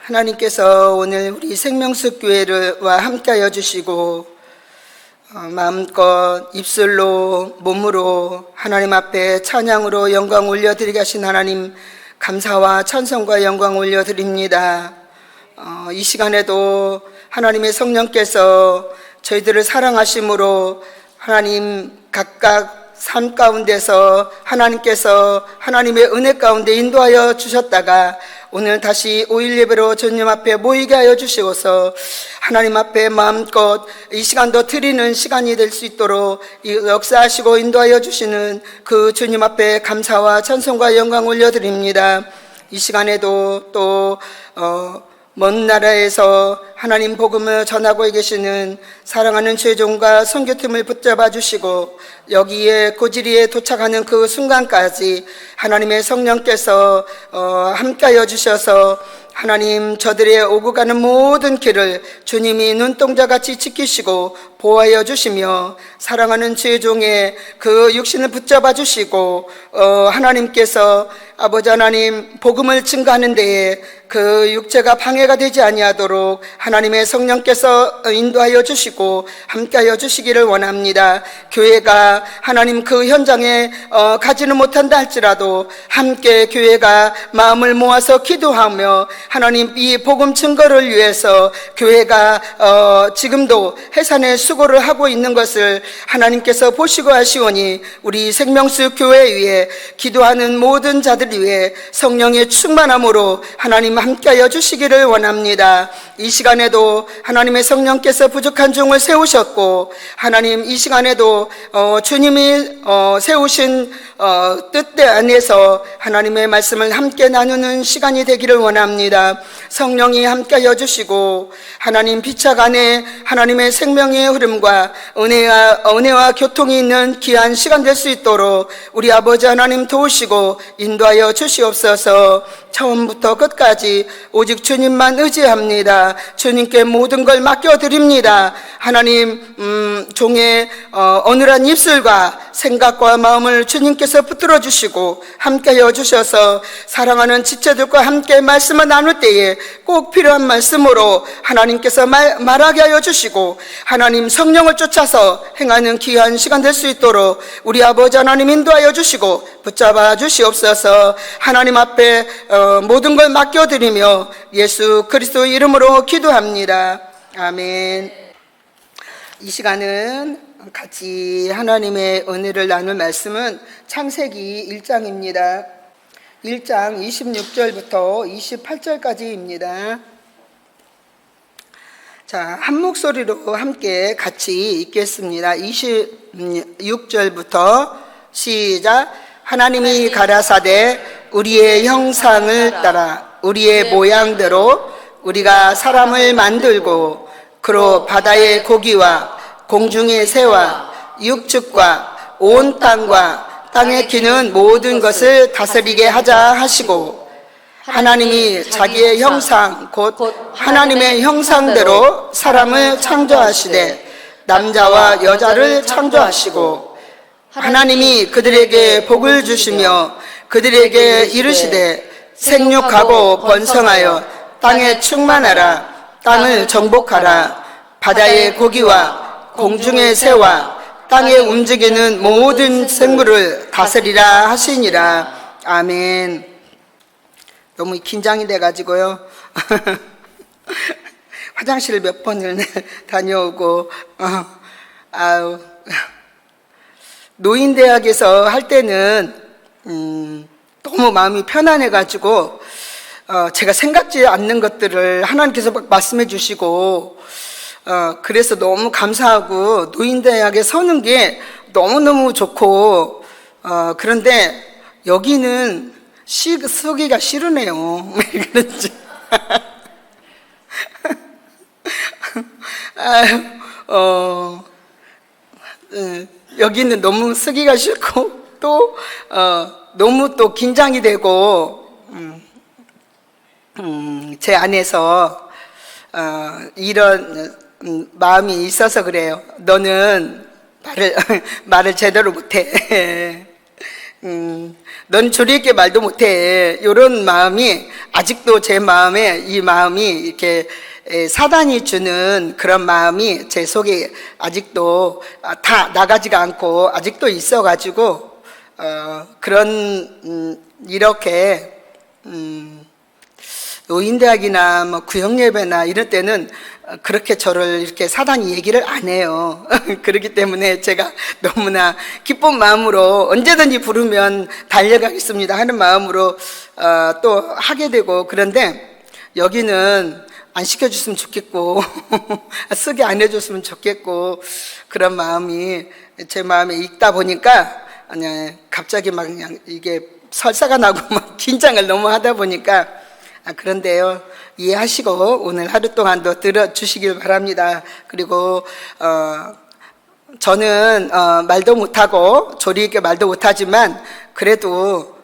하나님께서 오늘 우리 생명숲 교회와 함께하여 주시고 마음껏 입술로 몸으로 하나님 앞에 찬양으로 영광 올려드리게 하신 하나님 감사와 찬송과 영광 올려드립니다. 이 시간에도 하나님의 성령께서 저희들을 사랑하심으로 하나님 각각 삶 가운데서 하나님께서 하나님의 은혜 가운데 인도하여 주셨다가 오늘 다시 5일 예배로 주님 앞에 모이게 하여 주시고서 하나님 앞에 마음껏 이 시간도 드리는 시간이 될 수 있도록 역사하시고 인도하여 주시는 그 주님 앞에 감사와 찬송과 영광 올려드립니다. 이 시간에도 또 먼 나라에서 하나님 복음을 전하고 계시는 사랑하는 죄종과 선교팀을 붙잡아 주시고 여기에 고지리에 도착하는 그 순간까지 하나님의 성령께서 함께하여 주셔서 하나님 저들의 오고 가는 모든 길을 주님이 눈동자같이 지키시고 보호하여 주시며 사랑하는 죄종의 그 육신을 붙잡아 주시고 하나님께서 아버지 하나님 복음을 증거하는 데에 그 육체가 방해가 되지 아니하도록 하나님의 성령께서 인도하여 주시고 함께하여 주시기를 원합니다. 교회가 하나님 그 현장에 가지는 못한다 할지라도 함께 교회가 마음을 모아서 기도하며 하나님 이 복음 증거를 위해서 교회가 지금도 해산의 수고를 하고 있는 것을 하나님께서 보시고 하시오니 우리 생명수 교회 위에 기도하는 모든 자들 위해 성령의 충만함으로 하나님 함께하여 주시기를 원합니다. 이 시간에도 하나님의 성령께서 부족한 종을 세우셨고 하나님 이 시간에도 주님이 세우신 뜻대 안에서 하나님의 말씀을 함께 나누는 시간이 되기를 원합니다. 성령이 함께하여 주시고 하나님 피착 안에 하나님의 생명의 흐름과 은혜와 교통이 있는 귀한 시간 될 수 있도록 우리 아버지 하나님 도우시고 인도하여 주시옵소서. 처음부터 끝까지 오직 주님만 의지합니다. 주님께 모든 걸 맡겨드립니다. 하나님 종의 어눌한 입술과 생각과 마음을 주님께서 붙들어 주시고 함께하여 주셔서 사랑하는 지체들과 함께 말씀을 나눌 때에 꼭 필요한 말씀으로 하나님께서 말하게 하여 주시고 하나님 성령을 쫓아서 행하는 귀한 시간 될 수 있도록 우리 아버지 하나님 인도하여 주시고 붙잡아 주시옵소서. 하나님 앞에 모든 걸 맡겨드리며 예수 그리스도 이름으로 기도합니다. 아멘. 이 시간은 같이 하나님의 은혜를 나눌 말씀은 창세기 1장입니다. 1장 26절부터 28절까지입니다. 자, 한 목소리로 함께 같이 읽겠습니다. 26절부터 시작. 하나님이 가라사대 우리의 형상을 따라 우리의 모양대로 우리가 사람을 만들고 그로 바다의 고기와 공중의 새와 육축과 온 땅과 땅에 기는 모든 것을 다스리게 하자 하시고 하나님이 자기의 형상 곧 하나님의 형상대로 사람을 창조하시되 남자와 여자를 창조하시고 하나님이 그들에게 복을 주시며 그들에게 이르시되 생육하고 번성하여 땅에 충만하라. 땅을 정복하라. 바다의 고기와 공중의 새와 땅에 움직이는 모든 생물을 다스리라 하시니라. 아멘. 너무 긴장이 돼가지고요. 화장실을 몇 번을 다녀오고 노인대학에서 할 때는 너무 마음이 편안해가지고 제가 생각지 않는 것들을 하나님께서 막 말씀해 주시고 그래서 너무 감사하고 노인대학에 서는 게 너무너무 좋고 그런데 여기는 서기가 싫으네요. 그렇지. 여기는 너무 서기가 싫고 또 너무 또 긴장이 되고 제 안에서 이런 마음이 있어서 그래요. 너는 말을 제대로 못해. 넌 조리 있게 말도 못해. 이런 마음이 아직도 제 마음에, 이 마음이 이렇게 사단이 주는 그런 마음이 제 속에 아직도 다 나가지가 않고 아직도 있어가지고 그런 이렇게 노인대학이나 뭐 구역예배나 이럴 때는 그렇게 저를 이렇게 사단이 얘기를 안 해요. 그렇기 때문에 제가 너무나 기쁜 마음으로 언제든지 부르면 달려가겠습니다 하는 마음으로 또 하게 되고, 그런데 여기는 안 시켜줬으면 좋겠고 쓰게 안 해줬으면 좋겠고, 그런 마음이 제 마음에 있다 보니까 갑자기 막 그냥 이게 설사가 나고 막 긴장을 너무 하다 보니까 그런데요, 이해하시고 오늘 하루 동안도 들어주시길 바랍니다. 그리고 저는 말도 못하고 조리 있게 말도 못하지만 그래도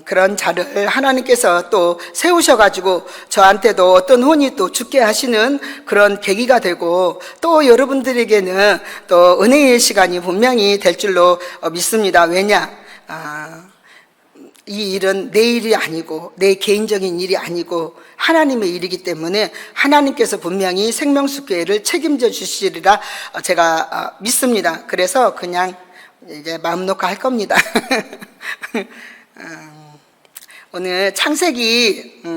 그런 자를 하나님께서 또 세우셔가지고 저한테도 어떤 혼이 또 죽게 하시는 그런 계기가 되고, 또 여러분들에게는 또 은혜의 시간이 분명히 될 줄로 믿습니다. 왜냐? 이 일은 내 일이 아니고 내 개인적인 일이 아니고 하나님의 일이기 때문에 하나님께서 분명히 생명수교회를 책임져 주시리라 제가 믿습니다. 그래서 그냥 이제 마음 놓고 할 겁니다. 오늘 창세기는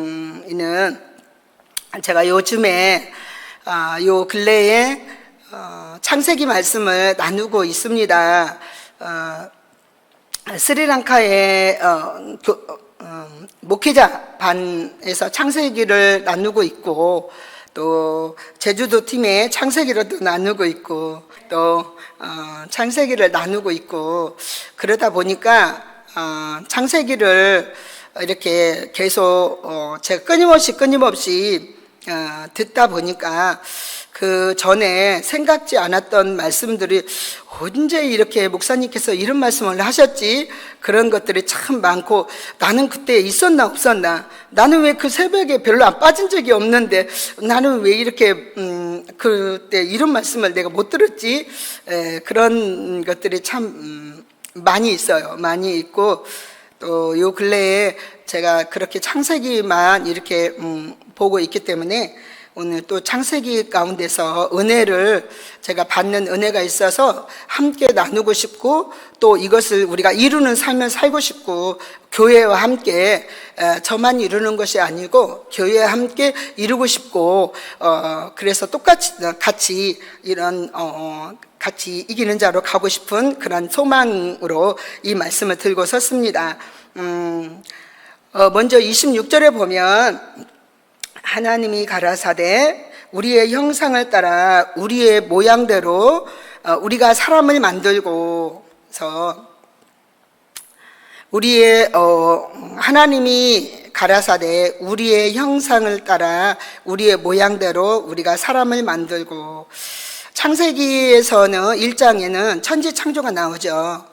제가 요즘에 요 근래에 창세기 말씀을 나누고 있습니다. 스리랑카의 목회자 반에서 창세기를 나누고 있고, 또 제주도 팀의 창세기를 나누고 있고, 또 창세기를 나누고 있고, 그러다 보니까 창세기를 이렇게 계속 제가 끊임없이 듣다 보니까 그 전에 생각지 않았던 말씀들이 언제 이렇게 목사님께서 이런 말씀을 하셨지? 그런 것들이 참 많고, 나는 그때 있었나 없었나? 나는 왜 그 새벽에 별로 안 빠진 적이 없는데 나는 왜 이렇게 그때 이런 말씀을 내가 못 들었지? 그런 것들이 참 많이 있어요. 많이 있고, 또 요 근래에 제가 그렇게 창세기만 이렇게 보고 있기 때문에 오늘 또 창세기 가운데서 은혜를 제가 받는 은혜가 있어서 함께 나누고 싶고, 또 이것을 우리가 이루는 삶을 살고 싶고, 교회와 함께 저만 이루는 것이 아니고 교회와 함께 이루고 싶고, 그래서 같이 이런 같이 이기는 자로 가고 싶은 그런 소망으로 이 말씀을 들고 섰습니다. 먼저 26절에 보면 하나님이 가라사대 우리의 형상을 따라 우리의 모양대로 우리가 사람을 만들고서, 우리의 하나님이 가라사대 우리의 형상을 따라 우리의 모양대로 우리가 사람을 만들고, 창세기에서는 1장에는 천지 창조가 나오죠.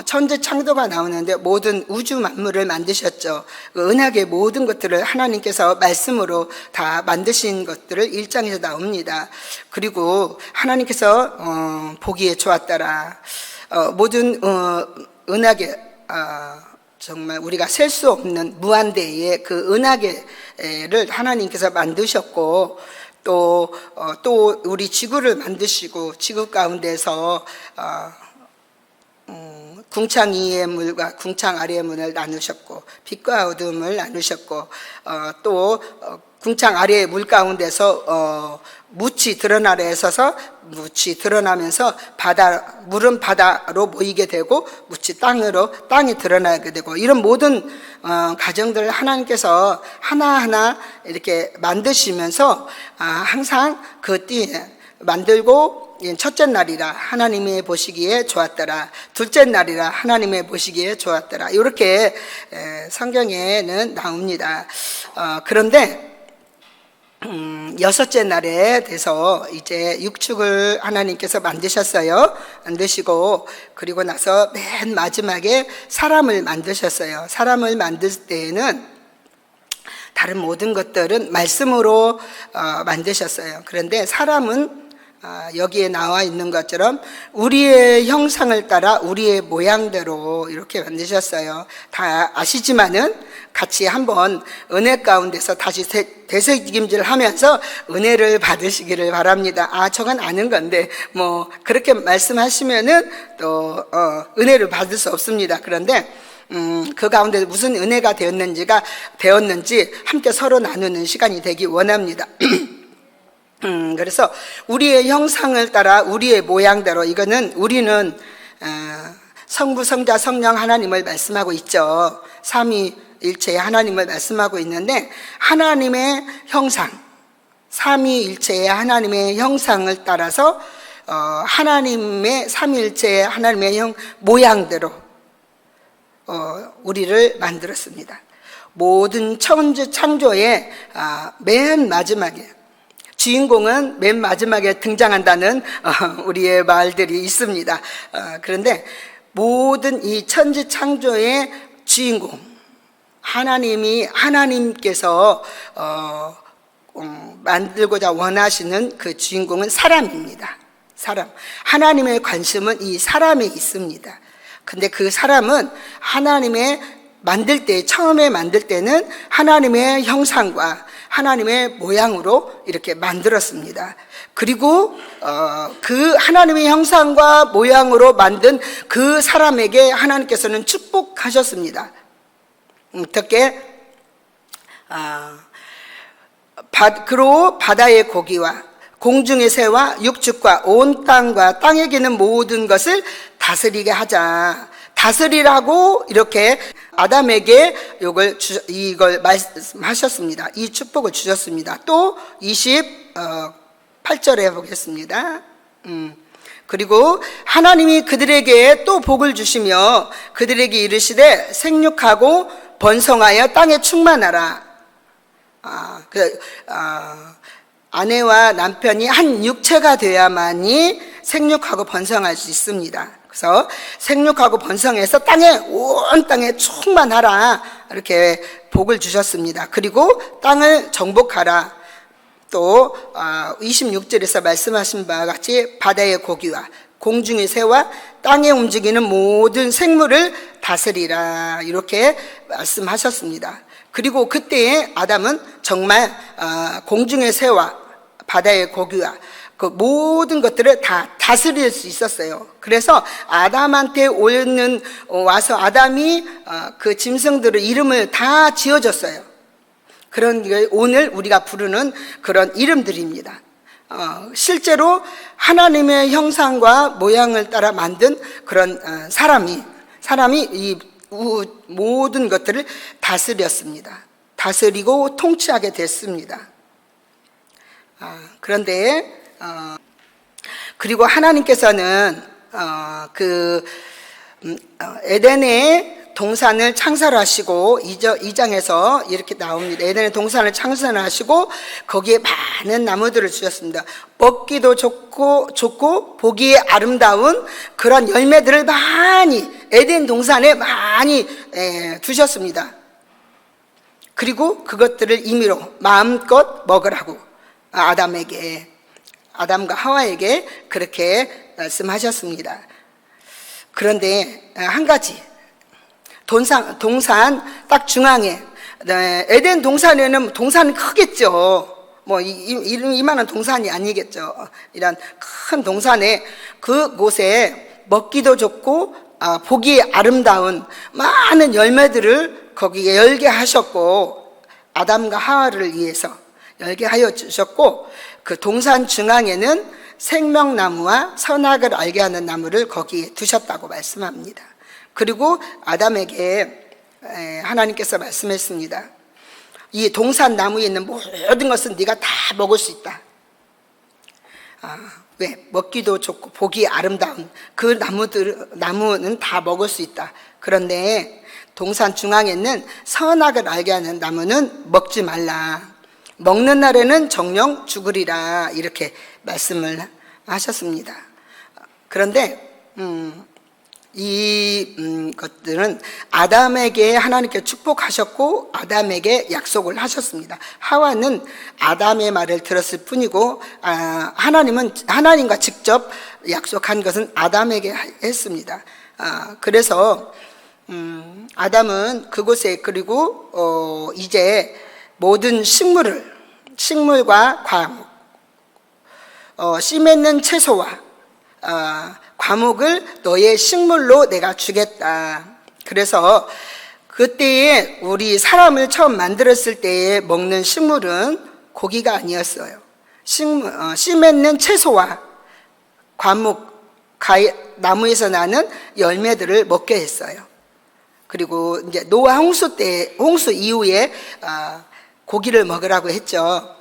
천지 창조가 나오는데 모든 우주 만물을 만드셨죠. 그 은하계 모든 것들을 하나님께서 말씀으로 다 만드신 것들을 1장에서 나옵니다. 그리고 하나님께서 보기에 좋았더라. 모든 은하계, 정말 우리가 셀 수 없는 무한대의 그 은하계를 하나님께서 만드셨고, 또 우리 지구를 만드시고 지구 가운데서 궁창 위의 물과 궁창 아래의 물을 나누셨고, 빛과 어둠을 나누셨고, 또 궁창 아래의 물 가운데서 묻이 드러나려 해서서 묻이 드러나면서 물은 바다로 모이게 되고 묻이 땅이 드러나게 되고, 이런 모든 과정들을 하나님께서 하나하나 이렇게 만드시면서 항상 그 띠에 만들고, 첫째 날이라 하나님의 보시기에 좋았더라, 둘째 날이라 하나님의 보시기에 좋았더라, 이렇게 성경에는 나옵니다. 그런데 여섯째 날에 돼서 이제 육축을 하나님께서 만드셨어요. 만드시고, 그리고 나서 맨 마지막에 사람을 만드셨어요. 사람을 만들 때에는 다른 모든 것들은 말씀으로 만드셨어요. 그런데 사람은 여기에 나와 있는 것처럼 우리의 형상을 따라 우리의 모양대로 이렇게 만드셨어요. 다 아시지만은 같이 한번 은혜 가운데서 다시 되새김질 하면서 은혜를 받으시기를 바랍니다. 저건 아는 건데 뭐 그렇게 말씀하시면은 또 은혜를 받을 수 없습니다. 그런데 그 가운데 무슨 은혜가 되었는지 함께 서로 나누는 시간이 되기 원합니다. 그래서 우리의 형상을 따라 우리의 모양대로, 이거는 우리는 성부, 성자, 성령 하나님을 말씀하고 있죠. 삼위일체의 하나님을 말씀하고 있는데, 하나님의 형상, 삼위일체의 하나님의 형상을 따라서 하나님의 삼위일체의 하나님의 모양대로 우리를 만들었습니다. 모든 천지 창조의 맨 마지막에, 주인공은 맨 마지막에 등장한다는 우리의 말들이 있습니다. 그런데 모든 이 천지 창조의 주인공, 하나님께서 만들고자 원하시는 그 주인공은 사람입니다. 사람. 하나님의 관심은 이 사람에 있습니다. 근데 그 사람은 처음에 만들 때는 하나님의 형상과 하나님의 모양으로 이렇게 만들었습니다. 그리고 그 하나님의 형상과 모양으로 만든 그 사람에게 하나님께서는 축복하셨습니다. 어떻게? 그로 바다의 고기와 공중의 새와 육축과 온 땅과 땅에 기는 모든 것을 다스리게 하자. 다스리라고 이렇게 아담에게 이걸 말씀하셨습니다. 이 축복을 주셨습니다. 또 28절에 보겠습니다. 그리고 하나님이 그들에게 또 복을 주시며 그들에게 이르시되 생육하고 번성하여 땅에 충만하라. 아내와 남편이 한 육체가 되어야만이 생육하고 번성할 수 있습니다. 그래서 생육하고 번성해서 온 땅에 충만하라, 이렇게 복을 주셨습니다. 그리고 땅을 정복하라. 또 26절에서 말씀하신 바와 같이 바다의 고기와 공중의 새와 땅에 움직이는 모든 생물을 다스리라, 이렇게 말씀하셨습니다. 그리고 그때의 아담은 정말 공중의 새와 바다의 고기와 그 모든 것들을 다 다스릴 수 있었어요. 그래서 아담한테 와서 아담이 그 짐승들의 이름을 다 지어줬어요. 그런 게 오늘 우리가 부르는 그런 이름들입니다. 실제로 하나님의 형상과 모양을 따라 만든 그런 사람이 이 모든 것들을 다스렸습니다. 다스리고 통치하게 됐습니다. 그런데 그리고 하나님께서는 에덴의 동산을 창설하시고 2장에서 이렇게 나옵니다. 에덴의 동산을 창설하시고 거기에 많은 나무들을 주셨습니다. 먹기도 좋고 보기에 아름다운 그런 열매들을 많이 에덴 동산에 많이 두셨습니다. 그리고 그것들을 임의로 마음껏 먹으라고 아담과 하와에게 그렇게 말씀하셨습니다. 그런데 한 가지, 동산 딱 중앙에, 에덴 동산에는 동산은 크겠죠. 뭐 이만한 동산이 아니겠죠. 이런 큰 동산에 그곳에 먹기도 좋고 보기 아름다운 많은 열매들을 거기에 열게 하셨고, 아담과 하와를 위해서 열게 하여 주셨고, 그 동산 중앙에는 생명나무와 선악을 알게 하는 나무를 거기에 두셨다고 말씀합니다. 그리고 아담에게 하나님께서 말씀했습니다. 이 동산 나무에 있는 모든 것은 네가 다 먹을 수 있다. 왜? 먹기도 좋고 보기 아름다운 그 나무는 다 먹을 수 있다. 그런데 동산 중앙에 있는 선악을 알게 하는 나무는 먹지 말라. 먹는 날에는 정령 죽으리라, 이렇게 말씀을 하셨습니다. 그런데 이 것들은 아담에게 하나님께 축복하셨고 아담에게 약속을 하셨습니다. 하와는 아담의 말을 들었을 뿐이고 하나님과 직접 약속한 것은 아담에게 했습니다. 그래서 아담은 그곳에, 그리고 이제 모든 식물과 과목, 씨 맺는 채소와 과목을 너의 식물로 내가 주겠다. 그래서 그때에 우리 사람을 처음 만들었을 때에 먹는 식물은 고기가 아니었어요. 씨 맺는 채소와 과목, 나무에서 나는 열매들을 먹게 했어요. 그리고 이제 노아 홍수 이후에 고기를 먹으라고 했죠.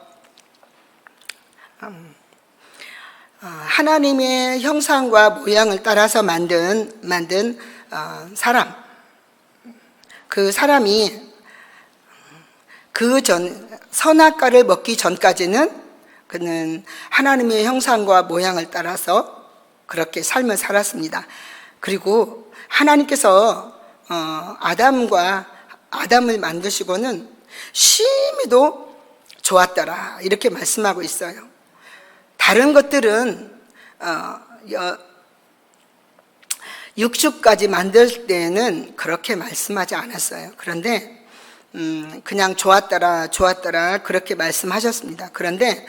하나님의 형상과 모양을 따라서 만든 사람, 그 사람이 선악과를 먹기 전까지는 그는 하나님의 형상과 모양을 따라서 그렇게 삶을 살았습니다. 그리고 하나님께서 아담을 만드시고는 심히도 좋았더라 이렇게 말씀하고 있어요. 다른 것들은 육축까지 만들 때는 그렇게 말씀하지 않았어요. 그런데 그냥 좋았더라 그렇게 말씀하셨습니다. 그런데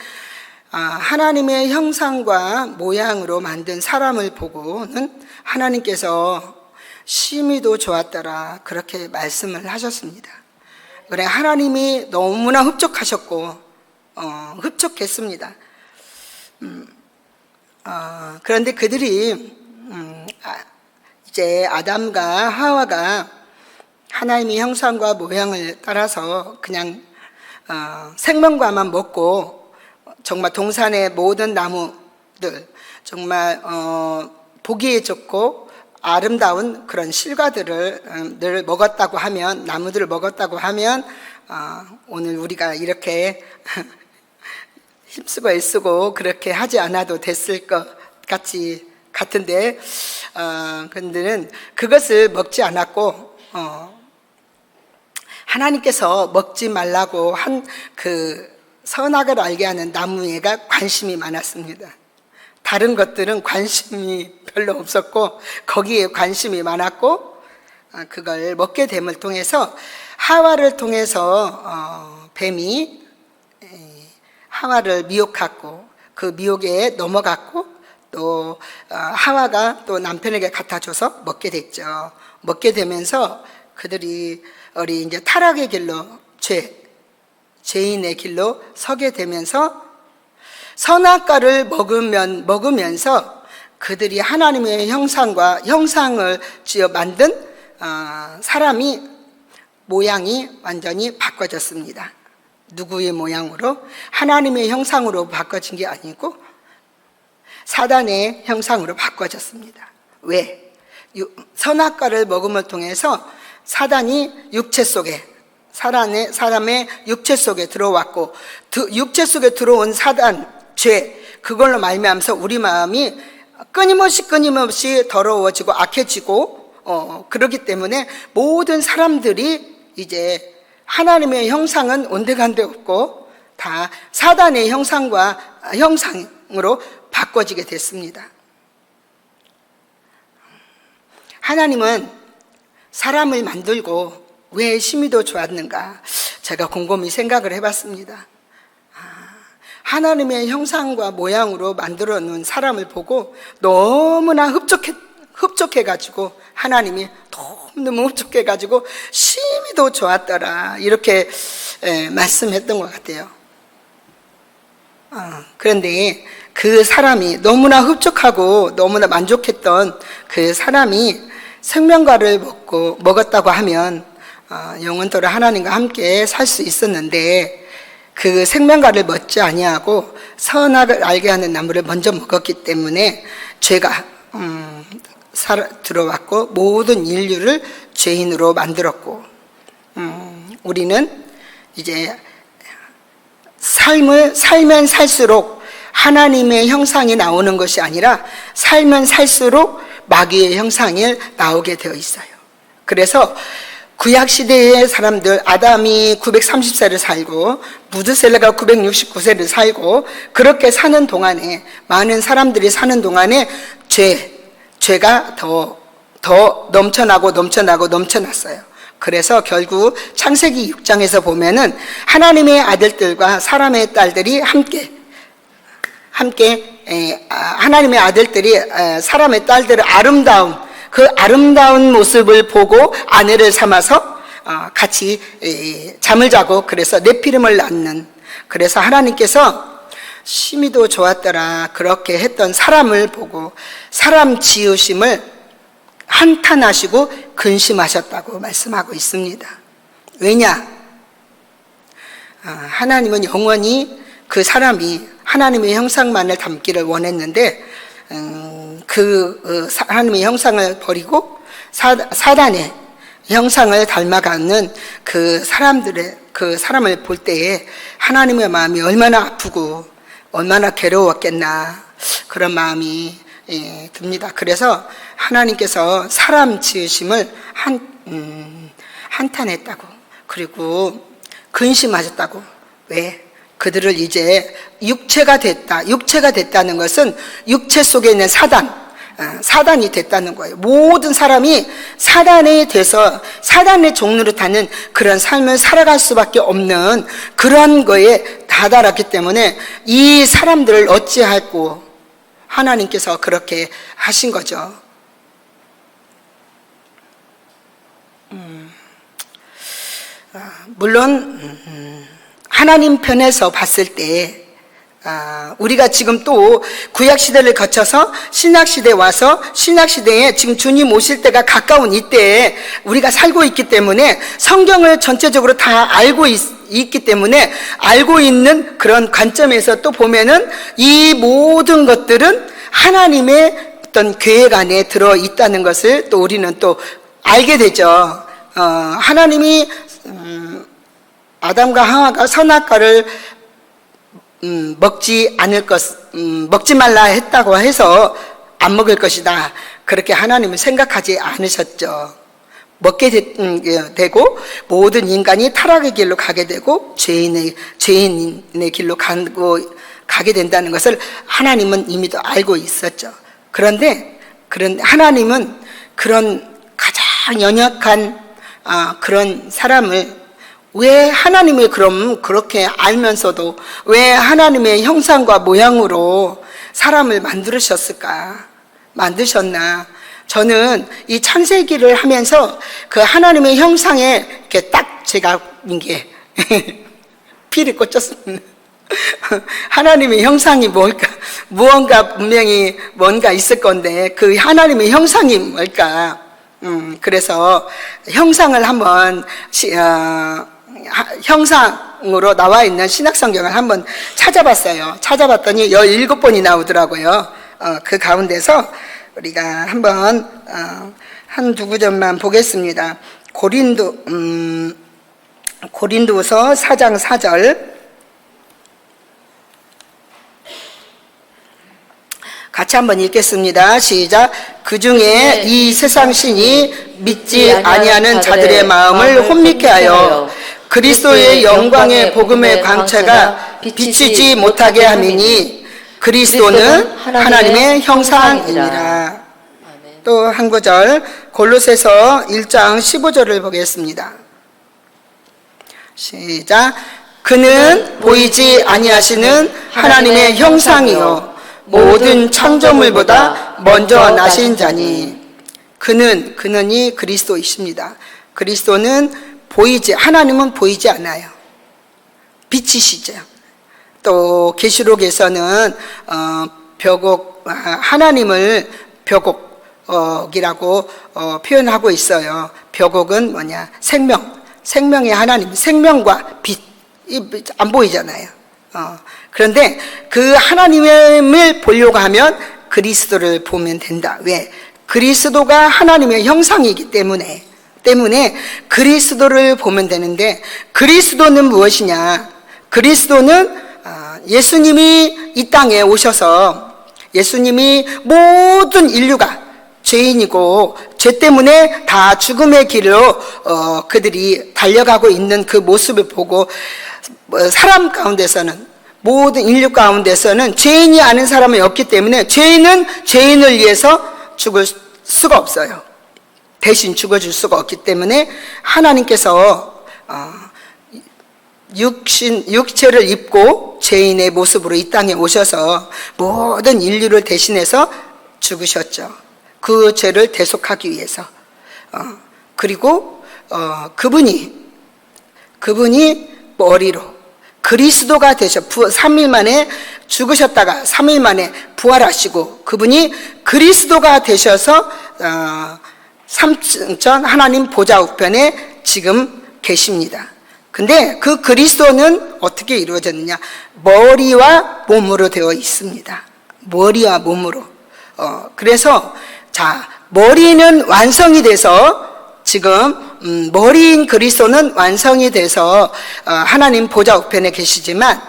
하나님의 형상과 모양으로 만든 사람을 보고는 하나님께서 심히도 좋았더라 그렇게 말씀을 하셨습니다. 그래, 하나님이 너무나 흡족하셨고 흡족했습니다. 그런데 그들이 이제 아담과 하와가 하나님의 형상과 모양을 따라서 그냥 생명과만 먹고 정말 동산의 모든 나무들, 정말 보기에 좋고 아름다운 그런 실과들을 늘 먹었다고 하면, 나무들을 먹었다고 하면 오늘 우리가 이렇게 힘쓰고 애쓰고 그렇게 하지 않아도 됐을 것 같은데 그들은 그것을 먹지 않았고 하나님께서 먹지 말라고 한 그 선악을 알게 하는 나무에가 관심이 많았습니다. 다른 것들은 관심이 별로 없었고 거기에 관심이 많았고 그걸 먹게 됨을 통해서 하와를 통해서 뱀이 하와를 미혹하고 그 미혹에 넘어갔고 또 하와가 또 남편에게 갖다줘서 먹게 됐죠. 먹게 되면서 그들이 이제 타락의 길로 죄인의 길로 서게 되면서 선악과를 먹으면서 그들이 하나님의 형상을 지어 만든 사람이 모양이 완전히 바꿔졌습니다. 누구의 모양으로? 하나님의 형상으로 바꿔진 게 아니고 사단의 형상으로 바꿔졌습니다. 왜? 선악과를 먹음을 통해서 사단이 사람의 육체 속에 들어왔고 육체 속에 들어온 사단, 죄, 그걸로 말미암아서 우리 마음이 끊임없이 더러워지고 악해지고 그렇기 때문에 모든 사람들이 이제 하나님의 형상은 온데간데 없고 다 사단의 형상으로 바꿔지게 됐습니다. 하나님은 사람을 만들고 왜 심히도 좋았는가? 제가 곰곰이 생각을 해봤습니다. 하나님의 형상과 모양으로 만들어 놓은 사람을 보고 너무나 흡족해가지고 하나님이 너무 흡족해가지고 심히도 좋았더라 이렇게 말씀했던 것 같아요. 그런데 그 사람이 너무나 흡족하고 너무나 만족했던 그 사람이 생명과를 먹었다고 하면 영원토록 하나님과 함께 살 수 있었는데 그 생명과를 먹지 아니하고 선악을 알게 하는 나무를 먼저 먹었기 때문에 죄가 들어왔고 모든 인류를 죄인으로 만들었고 우리는 이제 살면 살수록 하나님의 형상이 나오는 것이 아니라 살면 살수록 마귀의 형상이 나오게 되어 있어요. 그래서 구약시대의 사람들, 아담이 930세를 살고 무드셀라가 969세를 살고 그렇게 사는 동안에, 많은 사람들이 사는 동안에 죄가 더 넘쳐났어요. 그래서 결국 창세기 6장에서 보면은 하나님의 아들들과 사람의 딸들이 함께 하나님의 아들들이 사람의 딸들의 그 아름다운 모습을 보고 아내를 삼아서 같이 잠을 자고, 그래서 네피림을 낳는, 그래서 하나님께서 심히도 좋았더라 그렇게 했던 사람을 보고 사람 지으심을 한탄하시고 근심하셨다고 말씀하고 있습니다. 왜냐? 하나님은 영원히 그 사람이 하나님의 형상만을 담기를 원했는데 하나님의 형상을 버리고 사단의 형상을 닮아가는 그 사람을 볼 때에 하나님의 마음이 얼마나 아프고 얼마나 괴로웠겠나, 그런 마음이 듭니다. 그래서 하나님께서 사람 지으심을 한탄했다고, 그리고 근심하셨다고. 왜? 그들을 이제 육체가 됐다는 것은 육체 속에 있는 사단이 됐다는 거예요. 모든 사람이 사단에 돼서 사단의 종로를 타는 그런 삶을 살아갈 수밖에 없는 그런 거에 다다랐기 때문에 이 사람들을 어찌할꼬 하나님께서 그렇게 하신 거죠. 물론 하나님 편에서 봤을 때 우리가 지금 또 구약시대를 거쳐서 신약시대에 와서 신약시대에 지금 주님 오실 때가 가까운 이때에 우리가 살고 있기 때문에 성경을 전체적으로 다 알고 있기 때문에 알고 있는 그런 관점에서 또 보면은 이 모든 것들은 하나님의 어떤 계획 안에 들어있다는 것을 또 우리는 또 알게 되죠. 하나님이 아담과 하와가 선악과를 먹지 말라 했다고 해서 안 먹을 것이다, 그렇게 하나님은 생각하지 않으셨죠. 먹게 되고 모든 인간이 타락의 길로 가게 되고 죄인의 길로 가게 된다는 것을 하나님은 이미도 알고 있었죠. 그런데 하나님은 그런 가장 연약한 그런 사람을 왜 하나님이 그럼 그렇게 알면서도 왜 하나님의 형상과 모양으로 사람을 만드셨나? 저는 이 창세기를 하면서 그 하나님의 형상에 이렇게 딱 제가 이게 피를 꽂혔습니다. 하나님의 형상이 뭘까? 무언가 분명히 뭔가 있을 건데 그 하나님의 형상이 뭘까? 그래서 형상을 한번 형상으로 나와 있는 신약성경을 한번 찾아봤어요. 찾아봤더니 17번이 나오더라고요. 그 가운데서 우리가 한번 한두 구절만 보겠습니다. 고린도후서 4장 4절 같이 한번 읽겠습니다. 시작. 그 중에 이 세상 신이 믿지 아니하는 자들의 마음을 혼미케 하여 그리스도의 영광의 복음의 광채가 비치지 못하게 함이니 그리스도는 하나님의 형상이니라. 또 한 구절 골로새서 1장 15절을 보겠습니다. 시작. 그는 보이지 아니하시는 하나님의 형상이요 모든 창조물보다 먼저 나신 자니. 그는이 그리스도이십니다. 그리스도는 하나님은 보이지 않아요. 빛이시죠. 또 계시록에서는 하나님을 벽옥이라고 표현하고 있어요. 벽옥은 뭐냐? 생명의 하나님, 생명과 빛, 안 보이잖아요. 그런데 그 하나님을 보려고 하면 그리스도를 보면 된다. 왜? 그리스도가 하나님의 형상이기 때문에 그리스도를 보면 되는데, 그리스도는 무엇이냐? 그리스도는 예수님이 이 땅에 오셔서 예수님이 모든 인류가 죄인이고 죄 때문에 다 죽음의 길로 그들이 달려가고 있는 그 모습을 보고 사람 가운데서는 모든 인류 가운데서는 죄인이 아닌 사람이 없기 때문에 죄인은 죄인을 위해서 죽을 수가 없어요. 대신 죽어줄 수가 없기 때문에 하나님께서 육체를 입고 죄인의 모습으로 이 땅에 오셔서 모든 인류를 대신해서 죽으셨죠. 그 죄를 대속하기 위해서. 그리고 그분이 머리로 그리스도가 되셔 3일 만에 죽으셨다가 3일 만에 부활하시고 그분이 그리스도가 되셔서 삼층전 하나님 보좌 우편에 지금 계십니다. 근데 그 그리스도는 어떻게 이루어졌느냐? 머리와 몸으로 되어 있습니다. 머리와 몸으로. 그래서 자, 머리는 완성이 돼서 지금 머리인 그리스도는 완성이 돼서 하나님 보좌 우편에 계시지만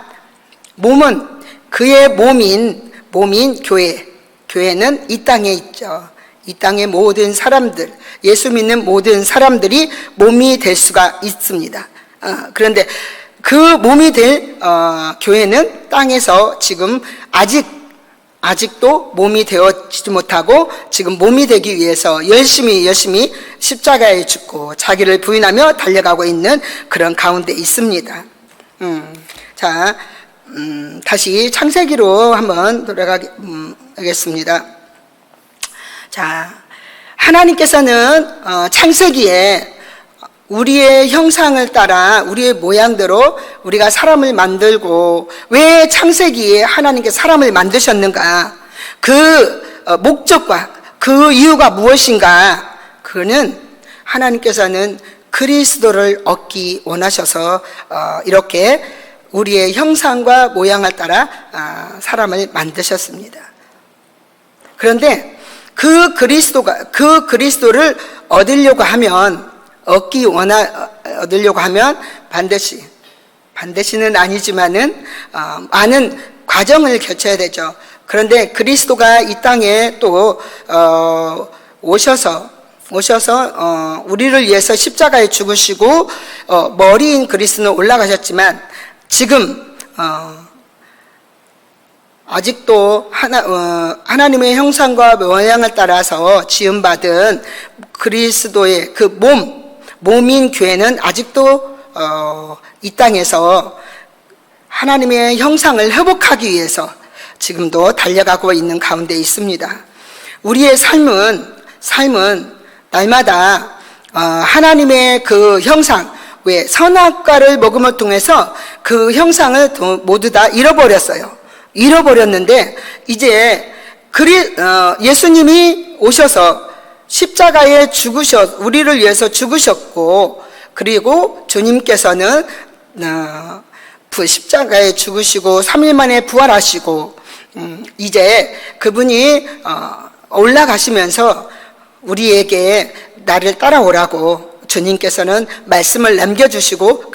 몸은 그의 몸인 교회는 이 땅에 있죠. 이 땅의 모든 사람들, 예수 믿는 모든 사람들이 몸이 될 수가 있습니다. 그런데 그 몸이 될 교회는 땅에서 지금 아직도 몸이 되어지지 못하고 지금 몸이 되기 위해서 열심히 십자가에 죽고 자기를 부인하며 달려가고 있는 그런 가운데 있습니다. 자, 다시 창세기로 한번 돌아가겠습니다. 자, 하나님께서는 창세기에 우리의 형상을 따라 우리의 모양대로 우리가 사람을 만들고 왜 창세기에 하나님께 사람을 만드셨는가? 그 목적과 그 이유가 무엇인가? 그거는 하나님께서는 그리스도를 얻기 원하셔서 이렇게 우리의 형상과 모양을 따라 사람을 만드셨습니다. 그런데 그 그리스도를 얻으려고 하면 반드시는 아니지만은 많은 과정을 거쳐야 되죠. 그런데 그리스도가 이 땅에 또 오셔서 우리를 위해서 십자가에 죽으시고 머리인 그리스도는 올라가셨지만 지금 아직도 하나님의 형상과 모양을 따라서 지음받은 그리스도의 그 몸인 교회는 아직도 이 땅에서 하나님의 형상을 회복하기 위해서 지금도 달려가고 있는 가운데 있습니다. 우리의 삶은 날마다 하나님의 그 형상, 왜 선악과를 먹음을 통해서 그 형상을 모두 다 잃어버렸는데 이제 예수님이 오셔서 십자가에 우리를 위해서 죽으셨고 그리고 주님께서는 십자가에 죽으시고 3일 만에 부활하시고 이제 그분이 올라가시면서 우리에게 나를 따라오라고 주님께서는 말씀을 남겨주시고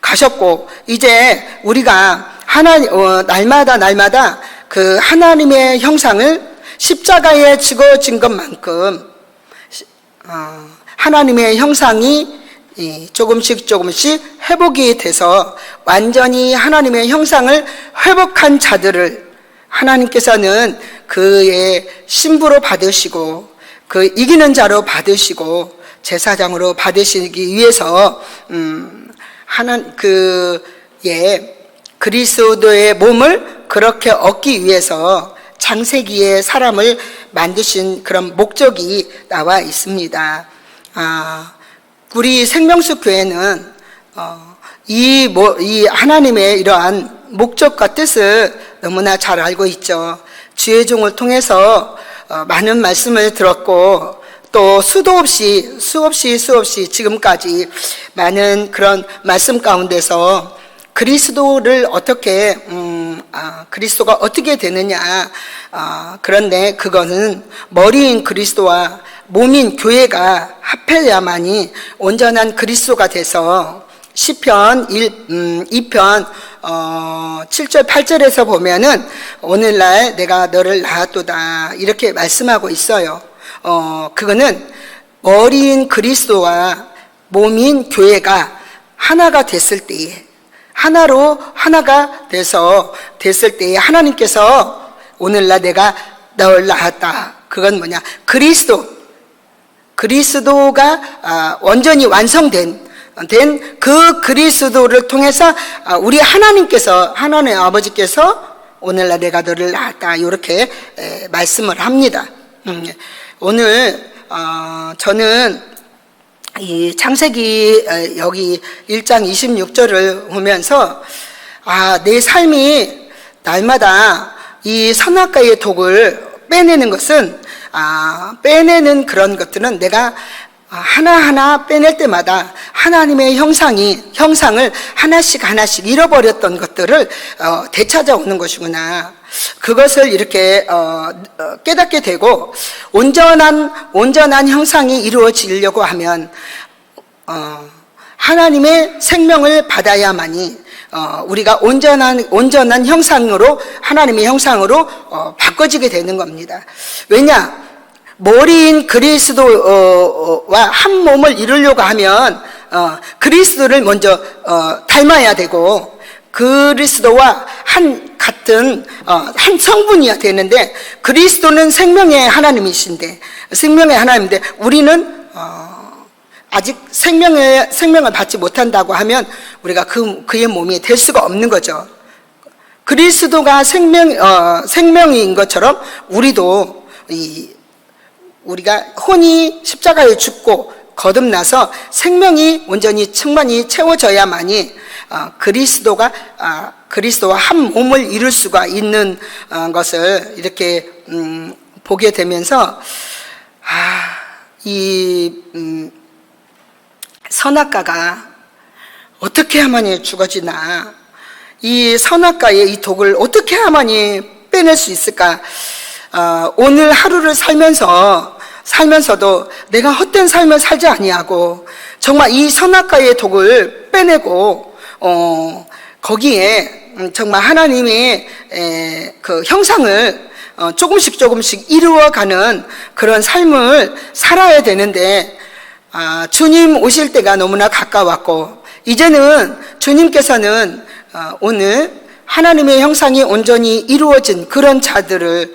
가셨고 이제 우리가 날마다 그 하나님의 형상을 십자가에 죽어진 것만큼 하나님의 형상이 조금씩 회복이 돼서 완전히 하나님의 형상을 회복한 자들을 하나님께서는 그의 신부로 받으시고 그 이기는 자로 받으시고 제사장으로 받으시기 위해서 그리스도의 몸을 그렇게 얻기 위해서 창세기에 사람을 만드신 그런 목적이 나와 있습니다. 우리 생명수 교회는 이 하나님의 이러한 목적과 뜻을 너무나 잘 알고 있죠. 주의 종을 통해서 많은 말씀을 들었고 또 수도 없이 지금까지 많은 그런 말씀 가운데서 그리스도를 그리스도가 어떻게 되느냐. 그런데 그거는 머리인 그리스도와 몸인 교회가 합해야만이 온전한 그리스도가 돼서 시편 2편 7절 8절에서 보면은 오늘날 내가 너를 낳았도다 이렇게 말씀하고 있어요. 그거는 머리인 그리스도와 몸인 교회가 하나가 됐을 때에, 하나가 됐을 때에 하나님께서 오늘날 내가 너를 낳았다. 그건 뭐냐? 그리스도가 완전히 완성된 그 그리스도를 통해서 우리 하나님 아버지께서 오늘날 내가 너를 낳았다 이렇게 말씀을 합니다. 오늘 저는 이 창세기 여기 1장 26절을 보면서 내 삶이 날마다 이 선악과의 독을 빼내는 것은 빼내는 그런 것들은 내가 하나하나 빼낼 때마다 하나님의 형상을 하나씩 잃어버렸던 것들을 되찾아오는 것이구나. 그것을 이렇게 깨닫게 되고 온전한 형상이 이루어지려고 하면 하나님의 생명을 받아야만이 우리가 온전한 형상으로 하나님의 형상으로 바꿔지게 되는 겁니다. 왜냐? 머리인 그리스도와 한 몸을 이루려고 하면 그리스도를 먼저 닮아야 되고 그리스도와 같은 한 성분이어야 되는데 그리스도는 생명의 하나님인데 우리는 아직 생명을 받지 못한다고 하면 우리가 그의 몸이 될 수가 없는 거죠. 그리스도가 생명인 것처럼 우리가 혼이 십자가에 죽고 거듭나서 생명이 온전히 충만히 채워져야만이 그리스도와 한 몸을 이룰 수가 있는 것을 이렇게 보게 되면서 이 선악과가 어떻게 하만이 죽어지나, 이 선악과의 이 독을 어떻게 하만이 빼낼 수 있을까? 오늘 하루를 살면서도 내가 헛된 삶을 살지 아니하고 정말 이 선악과의 독을 빼내고 거기에 정말 하나님의 그 형상을 조금씩 이루어가는 그런 삶을 살아야 되는데 주님 오실 때가 너무나 가까웠고 이제는 주님께서는 오늘 하나님의 형상이 온전히 이루어진 그런 자들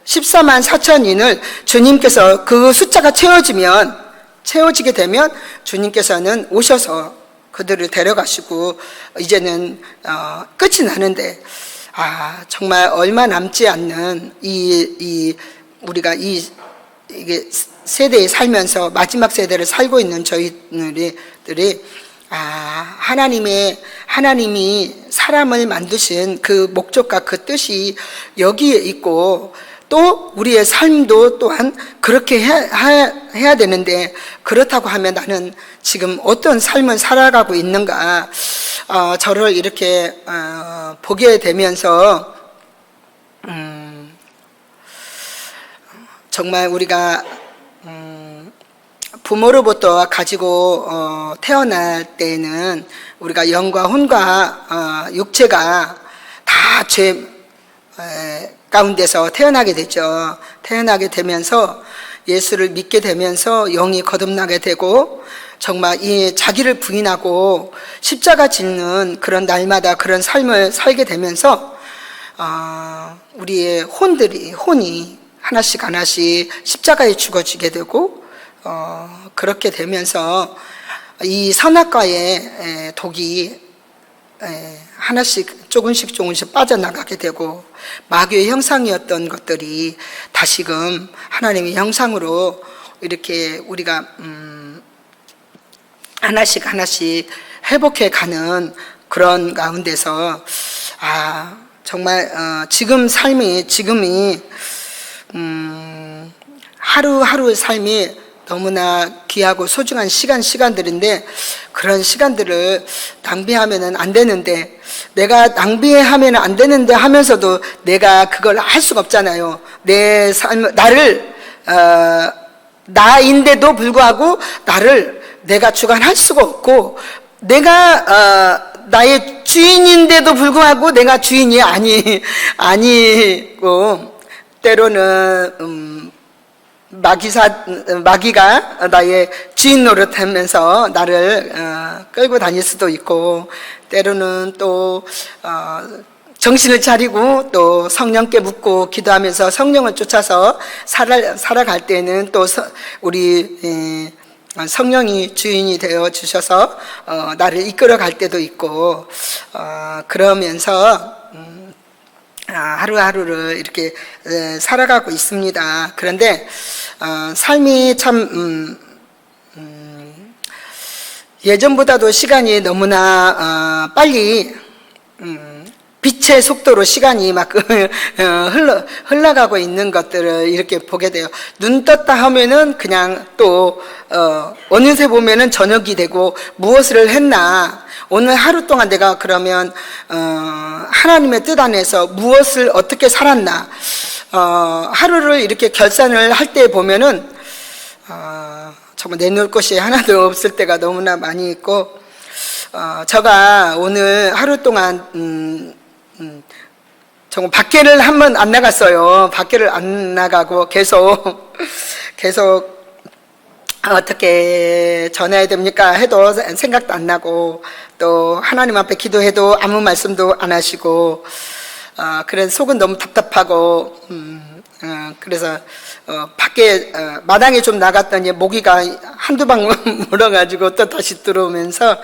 14만 4천인을 주님께서 그 숫자가 채워지게 되면 주님께서는 오셔서 그들을 데려가시고 이제는 끝이 나는데 정말 얼마 남지 않는 우리가 이게 세대에 살면서 마지막 세대를 살고 있는 저희들이 하나님이 사람을 만드신 그 목적과 그 뜻이 여기에 있고 또 우리의 삶도 또한 그렇게 해야 되는데 그렇다고 하면 나는 지금 어떤 삶을 살아가고 있는가 저를 이렇게 보게 되면서 정말 우리가 부모로부터 가지고 태어날 때에는 우리가 영과 혼과 육체가 다 죄 가운데서 태어나게 되죠. 태어나게 되면서 예수를 믿게 되면서 영이 거듭나게 되고 정말 이 자기를 부인하고 십자가 짓는 그런 날마다 그런 삶을 살게 되면서 우리의 혼이 하나씩 십자가에 죽어지게 되고 그렇게 되면서 이 선악과의 독이 하나씩 조금씩 빠져나가게 되고 마귀의 형상이었던 것들이 다시금 하나님의 형상으로 이렇게 우리가 하나씩 회복해 가는 그런 가운데서 정말 지금이 하루하루 삶이 너무나 귀하고 소중한 시간들인데 그런 시간들을 낭비하면 안 되는데 내가 낭비하면 안 되는데 하면서도 내가 그걸 할 수가 없잖아요. 내 삶, 나인데도 불구하고 나를 내가 주관할 수가 없고, 내가 나의 주인인데도 불구하고 내가 주인이 아니고, 때로는 마귀가 나의 주인 노릇하면서 나를 끌고 다닐 수도 있고, 때로는 또 정신을 차리고 또 성령께 묻고 기도하면서 성령을 쫓아서 살아갈 때는 또 우리 성령이 주인이 되어 주셔서 나를 이끌어 갈 때도 있고, 그러면서 하루하루를 이렇게 살아가고 있습니다. 그런데 삶이 참 예전보다도 시간이 너무나 빨리 빛의 속도로 시간이 막 흘러가고 있는 것들을 이렇게 보게 돼요. 눈 떴다 하면은 그냥 또 어느새 보면은 저녁이 되고, 무엇을 했나, 오늘 하루 동안 내가 그러면 하나님의 뜻 안에서 무엇을 어떻게 살았나, 하루를 이렇게 결산을 할 때 보면은 정말 내놓을 것이 하나도 없을 때가 너무나 많이 있고, 제가 오늘 하루 동안 정말 밖에를 한 번 안 나갔어요. 밖에를 안 나가고 계속 어떻게 전해야 됩니까 해도 생각도 안 나고, 또 하나님 앞에 기도해도 아무 말씀도 안 하시고, 그래서 속은 너무 답답하고, 그래서 밖에 마당에 좀 나갔더니 모기가 한두 방 물어가지고 또 다시 들어오면서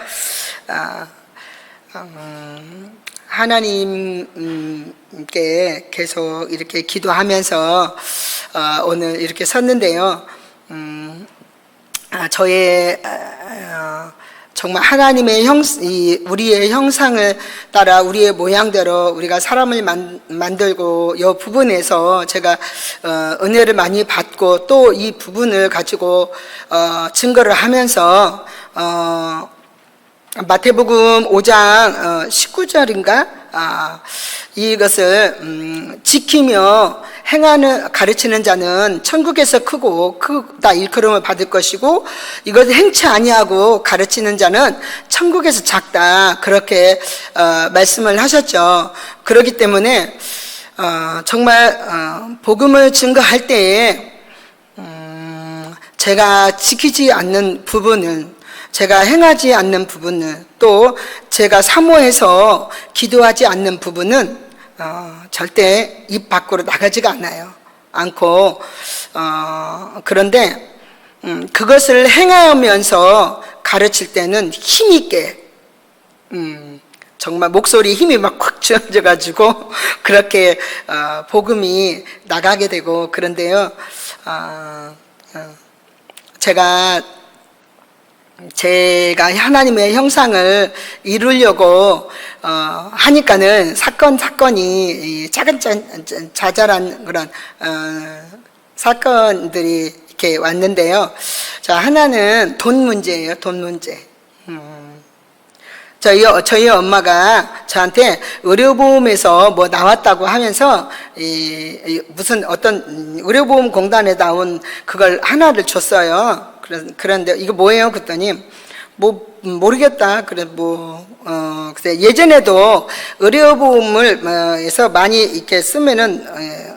하나님께 계속 이렇게 기도하면서 오늘 이렇게 섰는데요. 저의 정말 하나님의 우리의 형상을 따라 우리의 모양대로 우리가 사람을 만들고, 이 부분에서 제가 은혜를 많이 받고, 또 이 부분을 가지고 증거를 하면서 마태복음 5장 19절인가 이것을 지키며 가르치는 자는 천국에서 크다 일컬음을 받을 것이고, 이것을 행치 아니하고 가르치는 자는 천국에서 작다, 그렇게 말씀을 하셨죠. 그렇기 때문에 정말 복음을 증거할 때에 제가 지키지 않는 부분은, 제가 행하지 않는 부분은, 또 제가 사모해서 기도하지 않는 부분은 절대 입 밖으로 나가지가 않고, 그런데 그것을 행하면서 가르칠 때는 힘있게, 정말 목소리 힘이 막 콱 쥐어져가지고 그렇게 복음이 나가게 되고, 그런데요, 제가 하나님의 형상을 이루려고 하니까는 사건이 자잘한 그런 사건들이 이렇게 왔는데요. 자, 하나는 돈 문제예요. 돈 문제. 저희 엄마가 저한테 의료보험에서 뭐 나왔다고 하면서 무슨 어떤 의료보험 공단에 나온 그걸 하나를 줬어요. 그런데 이거 뭐예요? 그랬더니 모르겠다. 그래 그래 예전에도 의료보험에서 많이 이렇게 쓰면은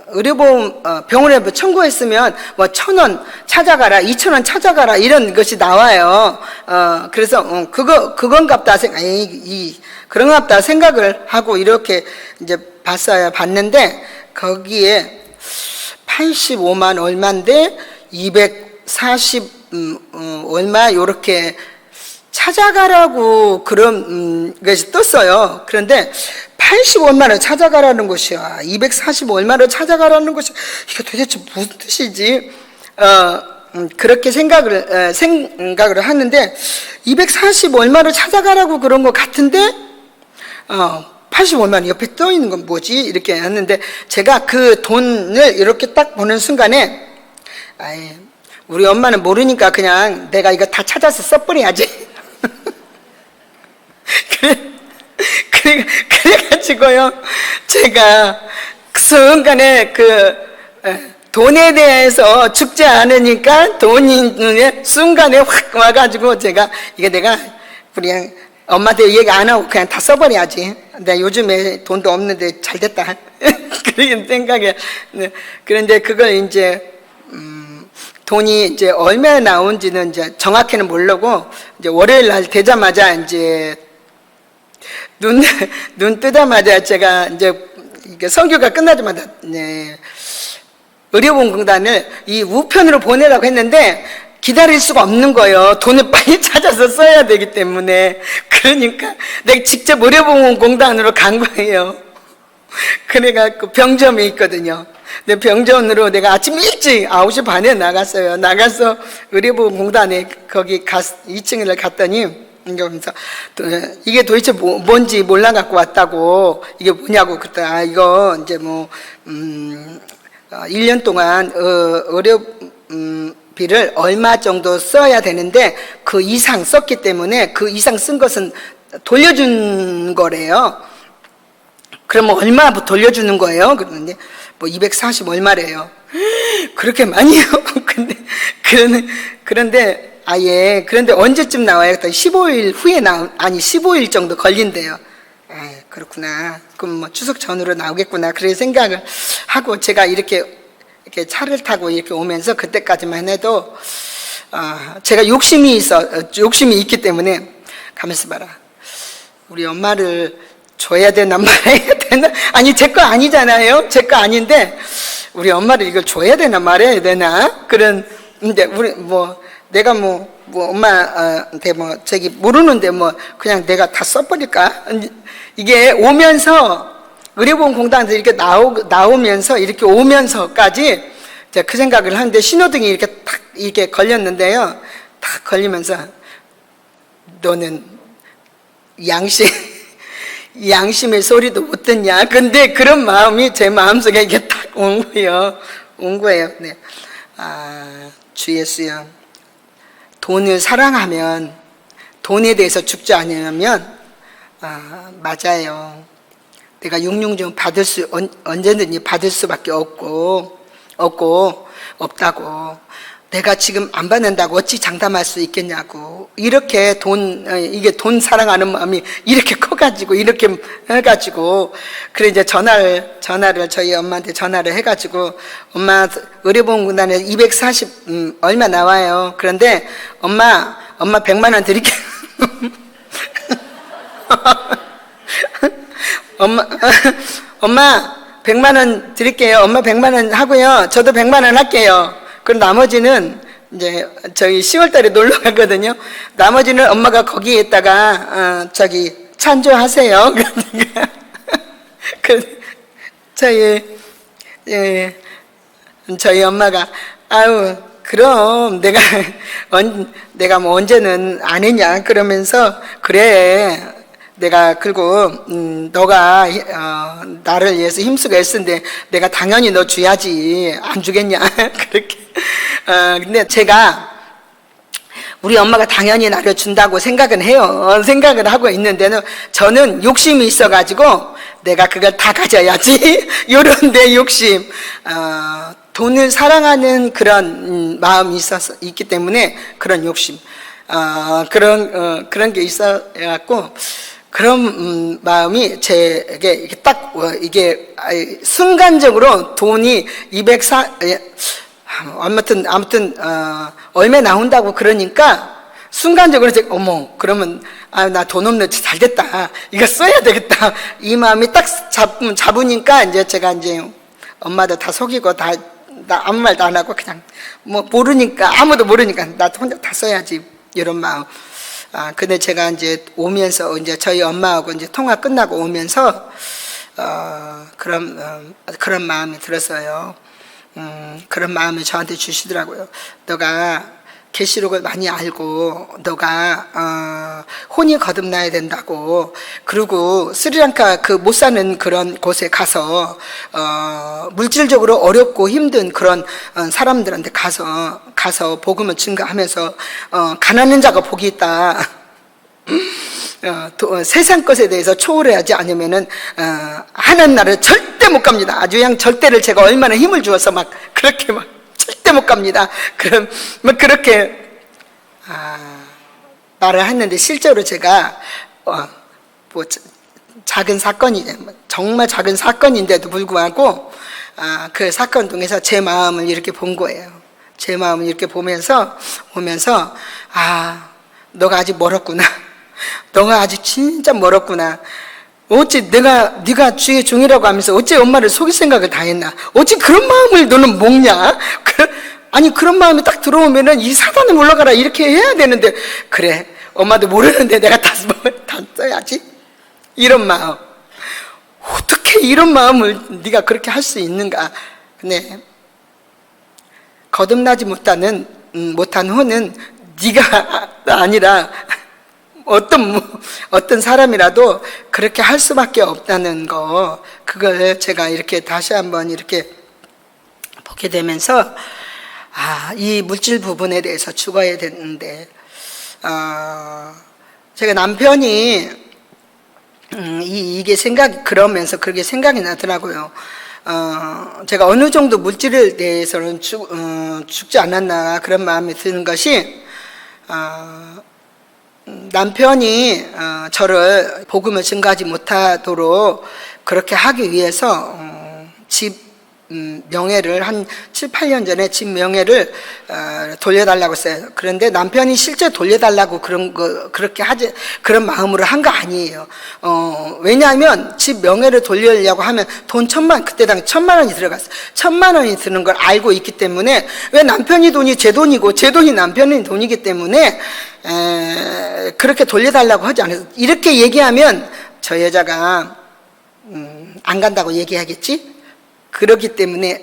의료보험 병원에 청구했으면 1,000원 찾아가라, 2,000원 찾아가라 이런 것이 나와요. 그래서 그건갑다 그런갑다 생각을 하고 이렇게 이제 봤는데, 거기에 85만 얼마인데 240 얼마 요렇게 찾아가라고 그런 것이 떴어요. 그런데 85만원 찾아가라는 것이야, 240얼마를 찾아가라는 것이, 이게 도대체 무슨 뜻이지? 그렇게 생각을 하는데, 240얼마를 찾아가라고 그런 것 같은데 85만원 옆에 떠 있는 건 뭐지? 이렇게 했는데, 제가 그 돈을 이렇게 딱 보는 순간에, 우리 엄마는 모르니까 그냥 내가 이거 다 찾아서 써버려야지. 그래가지고요, 제가 그 순간에 돈에 대해서 죽지 않으니까 돈이 순간에 확 와가지고 제가 이게 내가 그냥 엄마한테 얘기 안 하고 그냥 다 써버려야지. 내가 요즘에 돈도 없는데 잘 됐다. 그런 생각에. 그런데 그걸 이제 돈이 이제 얼마나 나온지는 이제 정확히는 모르고 이제 월요일 날 되자마자 이제 눈 뜨자마자 제가 이제 선교가 끝나자마자 의료보험공단을 이 우편으로 보내라고 했는데 기다릴 수가 없는 거예요. 돈을 빨리 찾아서 써야 되기 때문에. 그러니까 내가 직접 의료보험공단으로 간 거예요. 그래갖고 병점에 있거든요. 근데 병전으로 내가 아침 일찍 9시 반에 나갔어요. 나가서 의료보험공단에 거기 2층을 갔더니 그러면서 이게 도대체 뭔지 몰라 갖고 왔다고. 이게 뭐냐고 그랬더니 이거 이제 1년 동안 의료비를 얼마 정도 써야 되는데 그 이상 썼기 때문에 그 이상 쓴 것은 돌려준 거래요. 그러면 얼마 돌려주는 거예요? 그러는데 240 얼마래요. 그렇게 많이요? 그런데 그런데 언제쯤 나와요? 15일 후에 아니 15일 정도 걸린대요. 그렇구나. 그럼 추석 전으로 나오겠구나. 그런 생각을 하고 제가 이렇게 차를 타고 이렇게 오면서 그때까지만 해도 제가 욕심이 있기 때문에 가만있어 봐라. 우리 엄마를 줘야 되나 말아야 되나? 아니 제 거 아니잖아요. 제 거 아닌데 우리 엄마를 이걸 줘야 되나 말아야 되나? 근데 우리 내가 엄마한테 저기 모르는데 그냥 내가 다 써버릴까? 이게 오면서 의료보험공단에서 이렇게 나오면서 이렇게 오면서까지 제가 그 생각을 하는데 신호등이 이렇게 탁 이렇게 걸렸는데요. 탁 걸리면서 너는 양심의 소리도 못 듣냐? 근데 그런 마음이 제 마음속에 이게 딱 온 거예요. 네. 주 예수여, 돈을 사랑하면 돈에 대해서 죽지 않으면 맞아요. 내가 육룡정 언제든지 받을 수밖에 없다고. 내가 지금 안 받는다고 어찌 장담할 수 있겠냐고. 이렇게 이게 돈 사랑하는 마음이 이렇게 커가지고, 이렇게 해가지고, 그래 이제 전화를 저희 엄마한테 전화를 해가지고, 엄마 의료보험공단에 240 얼마 나와요. 그런데 엄마 100만 원 드릴게요. 엄마 100만 원 드릴게요. 엄마 100만 원 하고요. 저도 100만 원 할게요. 그럼 나머지는 이제 저희 10월 달에 놀러 가거든요. 나머지는 엄마가 거기에다가 찬조하세요. 저희 엄마가 그럼 내가 언제는 안 했냐 그러면서 그래. 내가 그리고 너가 나를 위해서 힘쓰고 애쓰는데 내가 당연히 너 줘야지. 안 주겠냐. 그렇게. 근데 제가 우리 엄마가 당연히 나를 준다고 생각은 해요. 생각을 하고 있는데는 저는 욕심이 있어가지고 내가 그걸 다 가져야지. 요런 내 욕심. 돈을 사랑하는 그런 마음이 있기 때문에 그런 욕심. 그런 게 있어갖고 그런 마음이 제게 이게 순간적으로 돈이 아무튼 얼마 나온다고 그러니까 순간적으로 제가 그러면 나 돈 없네. 잘 됐다. 이거 써야 되겠다. 이 마음이 딱 잡으니까 이제 제가 이제 엄마도 다 속이고 나 아무 말도 안 하고 그냥 모르니까 아무도 모르니까 나 혼자 다 써야지. 이런 마음. 근데 제가 이제 오면서 이제 저희 엄마하고 이제 통화 끝나고 오면서 그런 마음이 들었어요. 그런 마음을 저한테 주시더라고요. 너가 계시록을 많이 알고 너가 혼이 거듭나야 된다고. 그리고 스리랑카 못 사는 그런 곳에 가서 물질적으로 어렵고 힘든 그런 사람들한테 가서 복음을 증거하면서 가난한 자가 복이 있다. 세상 것에 대해서 초월하지 않으면은 하나님 나라를 절대 못 갑니다. 아주 그냥 절대를 제가 얼마나 힘을 주어서 막 그렇게 막 절대 못 갑니다. 그럼 막 그렇게 말을 했는데 실제로 제가 뭐 작은 사건이 정말 작은 사건인데도 불구하고 그 사건 통해서 제 마음을 이렇게 본 거예요. 제 마음을 이렇게 보면서 너가 아직 멀었구나. 너가 아직 진짜 멀었구나. 어찌 네가 주의 종이라고 하면서 어찌 엄마를 속일 생각을 다 했나? 어찌 그런 마음을 너는 먹냐? 아니 그런 마음이 딱 들어오면은 이 사단에 물러가라 이렇게 해야 되는데, 그래 엄마도 모르는데 내가 다 써야지. 이런 마음. 어떻게 이런 마음을 네가 그렇게 할 수 있는가? 근데 거듭나지 못한 후는 네가 아니라 어떤 사람이라도 그렇게 할 수밖에 없다는 거, 그걸 제가 이렇게 다시 한번 이렇게 보게 되면서 이 물질 부분에 대해서 죽어야 되는데, 제가 남편이 이게 그러면서 그게 생각이 나더라고요. 제가 어느 정도 물질에 대해서는 죽지 않았나 그런 마음이 드는 것이, 남편이 저를 복음을 증거하지 못하도록 그렇게 하기 위해서 집 명예를 한 7, 8년 전에 집 명예를 돌려달라고 했어요. 그런데 남편이 실제 돌려달라고 그렇게 그런 마음으로 한 거 아니에요. 왜냐하면 집 명예를 돌리려고 하면 돈 그때 당시 1,000만 원이 들어갔어요. 1,000만 원이 드는 걸 알고 있기 때문에, 왜 남편이 돈이 제 돈이고 제 돈이 남편의 돈이기 때문에 그렇게 돌려달라고 하지 않아요. 이렇게 얘기하면 저 여자가 안 간다고 얘기하겠지? 그렇기 때문에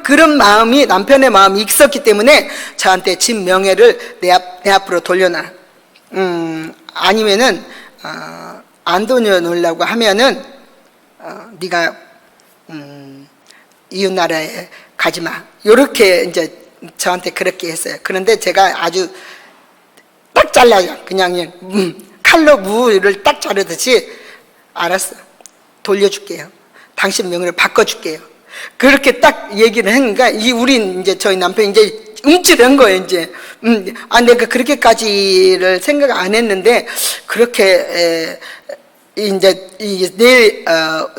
그런 마음이, 남편의 마음이 있었기 때문에 저한테 집 명예를 내 앞으로 돌려놔. 아니면은 안 돌려놓으려고 하면은 네가 이웃 나라에 가지 마. 요렇게 이제 저한테 그렇게 했어요. 그런데 제가 아주 딱 잘라요. 그냥 칼로 무를 딱 자르듯이, 알았어, 돌려줄게요. 당신 명예를 바꿔줄게요. 그렇게 딱 얘기를 했는가, 우린 이제 저희 남편이 이제 움찔한 거예요. 이제 내가 그렇게까지를 생각 안 했는데, 그렇게 이제 내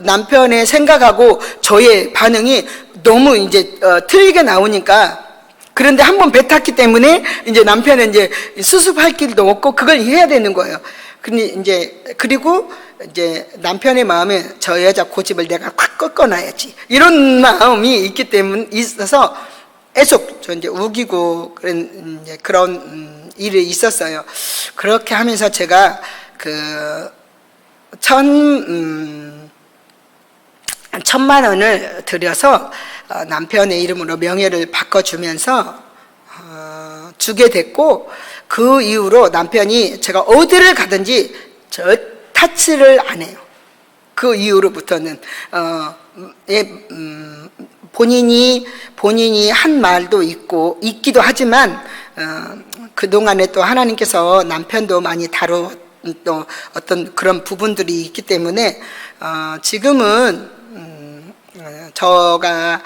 남편의 생각하고 저의 반응이 너무 이제 틀리게 나오니까, 그런데 한번 뱉었기 때문에 이제 남편은 이제 수습할 길도 없고 그걸 해야 되는 거예요. 그리고 이제 남편의 마음에 저 여자 고집을 내가 확 꺾어놔야지, 이런 마음이 있어서 계속 저 이제 우기고 그런 일이 있었어요. 그렇게 하면서 제가 1,000만 원을 들여서 남편의 이름으로 명예를 바꿔주면서 주게 됐고, 그 이후로 남편이 제가 어디를 가든지 타치를 안 해요. 그 이후로부터는 본인이 한 말도 있기도 하지만, 그동안에 또 하나님께서 남편도 많이 또 어떤 그런 부분들이 있기 때문에 지금은 저가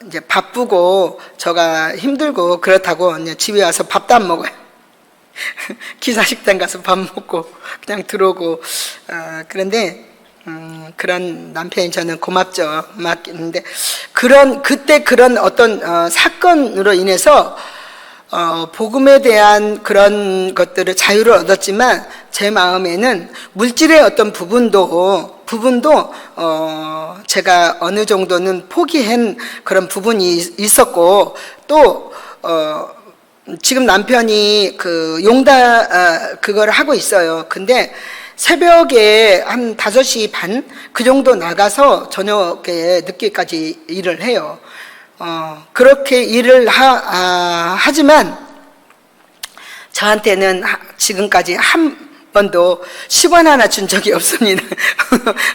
이제 바쁘고 저가 힘들고 그렇다고 이제 집에 와서 밥도 안 먹어요. 기사식당 가서 밥 먹고 그냥 들어오고, 그런데 그런 남편이 저는 고맙죠. 고맙겠는데, 그때 그런 어떤 사건으로 인해서 복음에 대한 그런 것들을 자유를 얻었지만, 제 마음에는 물질의 어떤 부분도 제가 어느 정도는 포기한 그런 부분이 있었고, 또 지금 남편이 그걸 하고 있어요. 근데 새벽에 한 5시 반 그 정도 나가서 저녁에 늦게까지 일을 해요. 그렇게 일을 하지만 저한테는 지금까지 한 번도 10원 하나 준 적이 없습니다.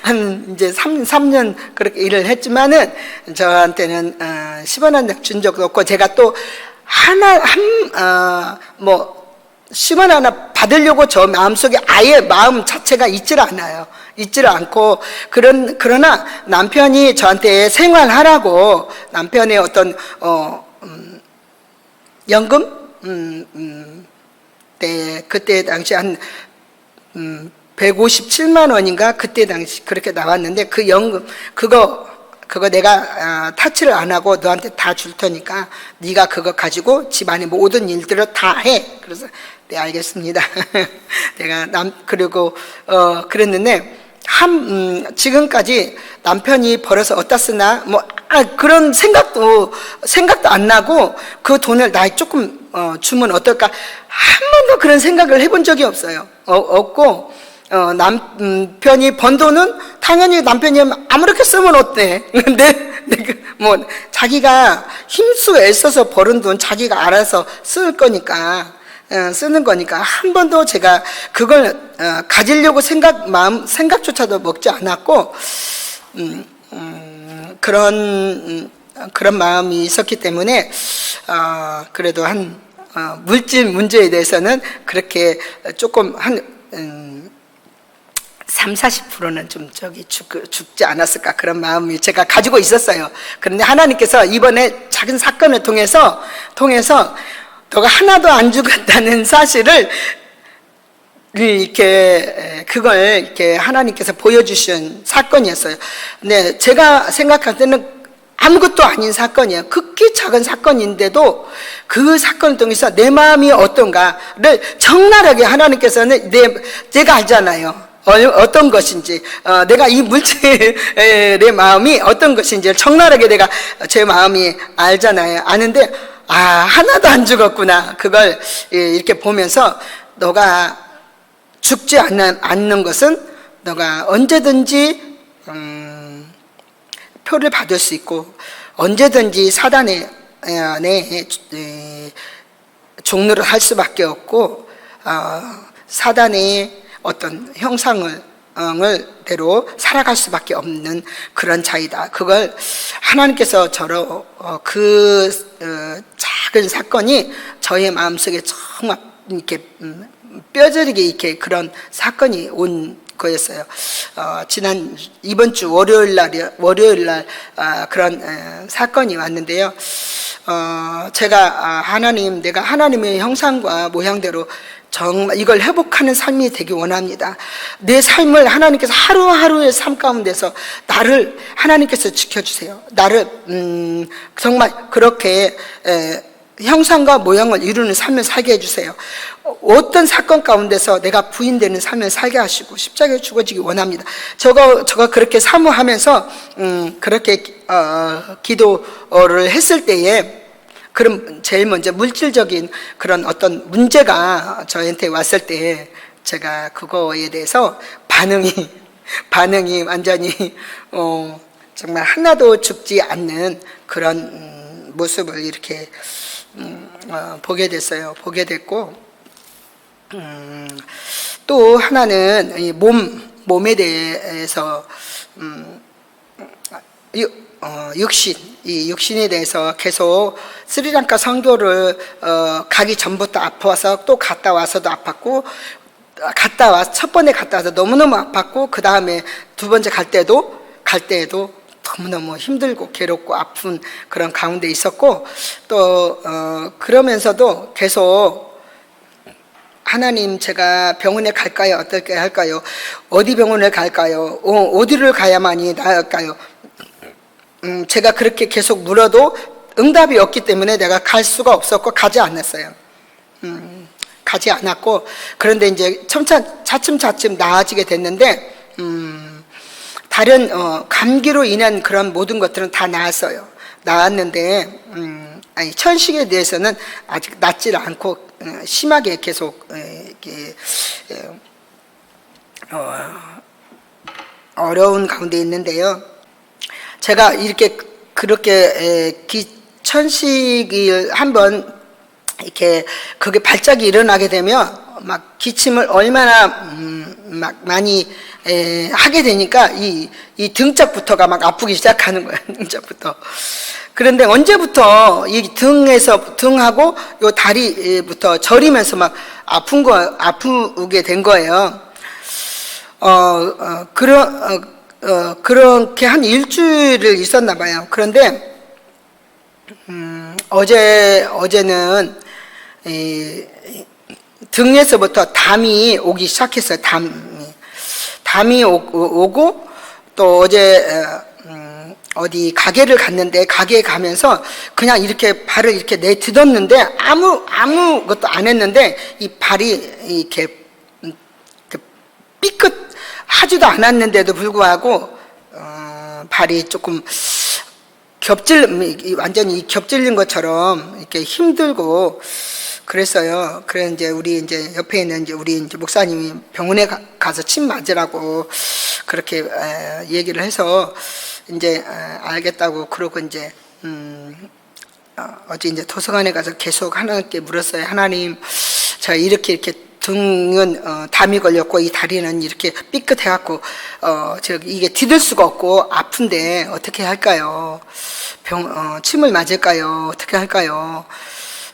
한 이제 3년 그렇게 일을 했지만은 저한테는 10원 하나 준 적도 없고, 제가 또 10원 하나 받으려고 저 마음속에 아예 마음 자체가 있질 않아요. 있지를 않고, 그러나 남편이 저한테 생활하라고 남편의 어떤 연금, 네, 그때 당시 한 157만 원인가 그때 당시 그렇게 나왔는데, 그 연금 그거 내가 타치를 안 하고 너한테 다 줄 테니까 네가 그거 가지고 집안의 모든 일들을 다 해. 그래서 네, 알겠습니다. 내가 그리고 그랬는데, 지금까지 남편이 벌어서 어디다 쓰나 그런 생각도 안 나고, 그 돈을 나 조금 주면 어떨까, 한 번도 그런 생각을 해본 적이 없어요. 없고, 남편이 번 돈은 당연히 남편이 아무렇게 쓰면 어때? 근데 뭐 자기가 힘쓰고 애써서 벌은 돈 자기가 알아서 쓸 거니까, 쓰는 거니까 한 번도 제가 그걸 가지려고 생각조차도 먹지 않았고, 그런 마음이 있었기 때문에 그래도 한 물질 문제에 대해서는 그렇게 조금 한 30-40%는 좀 죽지 않았을까, 그런 마음이 제가 가지고 있었어요. 그런데 하나님께서 이번에 작은 사건을 통해서 너가 하나도 안 죽었다는 사실을 그걸 이렇게 하나님께서 보여주신 사건이었어요. 네, 제가 생각할 때는 아무것도 아닌 사건이에요. 극히 작은 사건인데도 그 사건을 통해서 내 마음이 어떤가를 적나라하게 하나님께서는 제가 알잖아요. 어떤 것인지, 내가 이 물질의 마음이 어떤 것인지를 적나라하게 내가 제 마음이 알잖아요. 아는데, 하나도 안 죽었구나. 그걸 이렇게 보면서, 너가 죽지 않는 것은 너가 언제든지 표를 받을 수 있고, 언제든지 사단의 종로를 할 수밖에 없고, 사단의 어떤 형상을 대로 살아갈 수밖에 없는 그런 자이다. 그걸 하나님께서 저로 작은 사건이 저의 마음속에 정말 이렇게 뼈저리게 이렇게 그런 사건이 온 거였어요. 이번 주 월요일 날 그런 사건이 왔는데요. 제가 내가 하나님의 형상과 모양대로 정말 이걸 회복하는 삶이 되기 원합니다. 내 삶을 하나님께서 하루하루의 삶 가운데서 나를 하나님께서 지켜주세요. 나를 정말 그렇게 형상과 모양을 이루는 삶을 살게 해주세요. 어떤 사건 가운데서 내가 부인되는 삶을 살게 하시고 십자가에 죽어지기 원합니다. 저거 그렇게 사모하면서 그렇게 기도를 했을 때에, 그럼 제일 먼저 물질적인 그런 어떤 문제가 저한테 왔을 때 제가 그거에 대해서 반응이 완전히 정말 하나도 죽지 않는 그런 모습을 이렇게 보게 됐어요. 보게 됐고, 또 하나는 이 몸에 대해서 이 육신에 대해서 계속 스리랑카 선교를 가기 전부터 아파서, 또 갔다 와서도 아팠고, 첫 번에 갔다 와서 너무너무 아팠고, 그 다음에 두 번째 갈 때에도 너무너무 힘들고 괴롭고 아픈 그런 가운데 있었고, 또 그러면서도 계속 하나님, 제가 병원에 갈까요? 어떻게 할까요? 어디 병원을 갈까요? 어디를 가야만이 나을까요? 제가 그렇게 계속 물어도 응답이 없기 때문에 내가 갈 수가 없었고 가지 않았어요. 가지 않았고, 그런데 이제 차츰 나아지게 됐는데, 다른 감기로 인한 그런 모든 것들은 다 나았어요. 나았는데 천식에 대해서는 아직 낫질 않고 심하게 계속 이렇게 어려운 가운데 있는데요. 제가 그렇게 천식을 한번 이렇게 그게 발작이 일어나게 되면 막 기침을 얼마나 막 많이 하게 되니까 이 등짝부터가 막 아프기 시작하는 거예요. 등짝부터. 그런데 언제부터 이 등하고 요 다리부터 저리면서 막 아프게 된 거예요. 그렇게 한 일주일을 있었나 봐요. 그런데 어제는 등에서부터 담이 오기 시작했어요. 담이 오고, 또 어제 어디 가게를 갔는데, 가게에 가면서 그냥 이렇게 발을 이렇게 내딛었는데 아무것도 안 했는데 이 발이 이렇게 삐끗하지도 않았는데도 불구하고 발이 조금 완전히 겹질린 것처럼 이렇게 힘들고 그랬어요. 그래 이제 우리 이제 옆에 있는 우리 이제 목사님이 병원에 가서 침 맞으라고 그렇게 얘기를 해서 이제 알겠다고 그러고 이제 어제 이제 도서관에 가서 계속 하나님께 물었어요. 하나님, 저 이렇게 등은 담이 걸렸고 이 다리는 이렇게 삐끗해갖고 이게 디딜 수가 없고 아픈데 어떻게 할까요? 침을 맞을까요? 어떻게 할까요?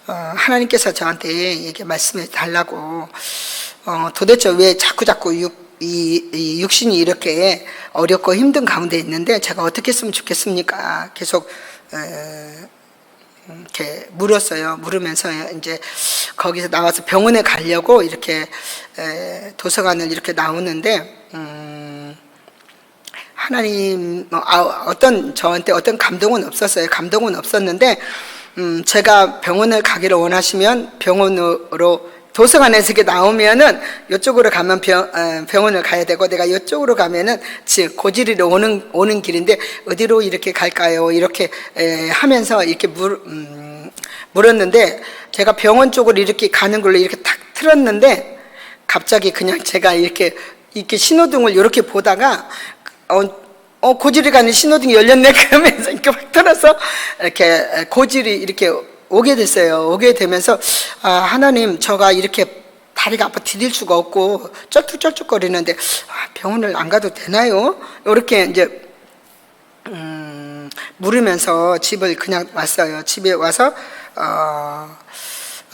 하나님께서 저한테 이렇게 말씀해 달라고. 도대체 왜 자꾸 이 육신이 이렇게 어렵고 힘든 가운데 있는데 제가 어떻게 했으면 좋겠습니까? 계속 이렇게 물었어요. 물으면서 이제 거기서 나와서 병원에 가려고 이렇게 도서관을 이렇게 나오는데 하나님 저한테 어떤 감동은 없었어요. 감동은 없었는데 제가 병원을 가기를 원하시면 병원으로 도서관에서 이렇게 나오면은 이쪽으로 가면 병원을 가야 되고, 내가 이쪽으로 가면은 지금 고지리로 오는 길인데 어디로 이렇게 갈까요? 이렇게 하면서 이렇게 물었는데, 제가 병원 쪽으로 이렇게 가는 걸로 이렇게 탁 틀었는데 갑자기 그냥 제가 이렇게 신호등을 이렇게 보다가 고지리 가는 신호등이 열렸네 그러면서 이렇게 확 틀어서 이렇게 고지리 이렇게 오게 됐어요. 오게 되면서 하나님, 저가 이렇게 다리가 아파 디딜 수가 없고 쩔뚝쩔뚝거리는데 병원을 안 가도 되나요? 이렇게 이제 물으면서 집을 그냥 왔어요. 집에 와서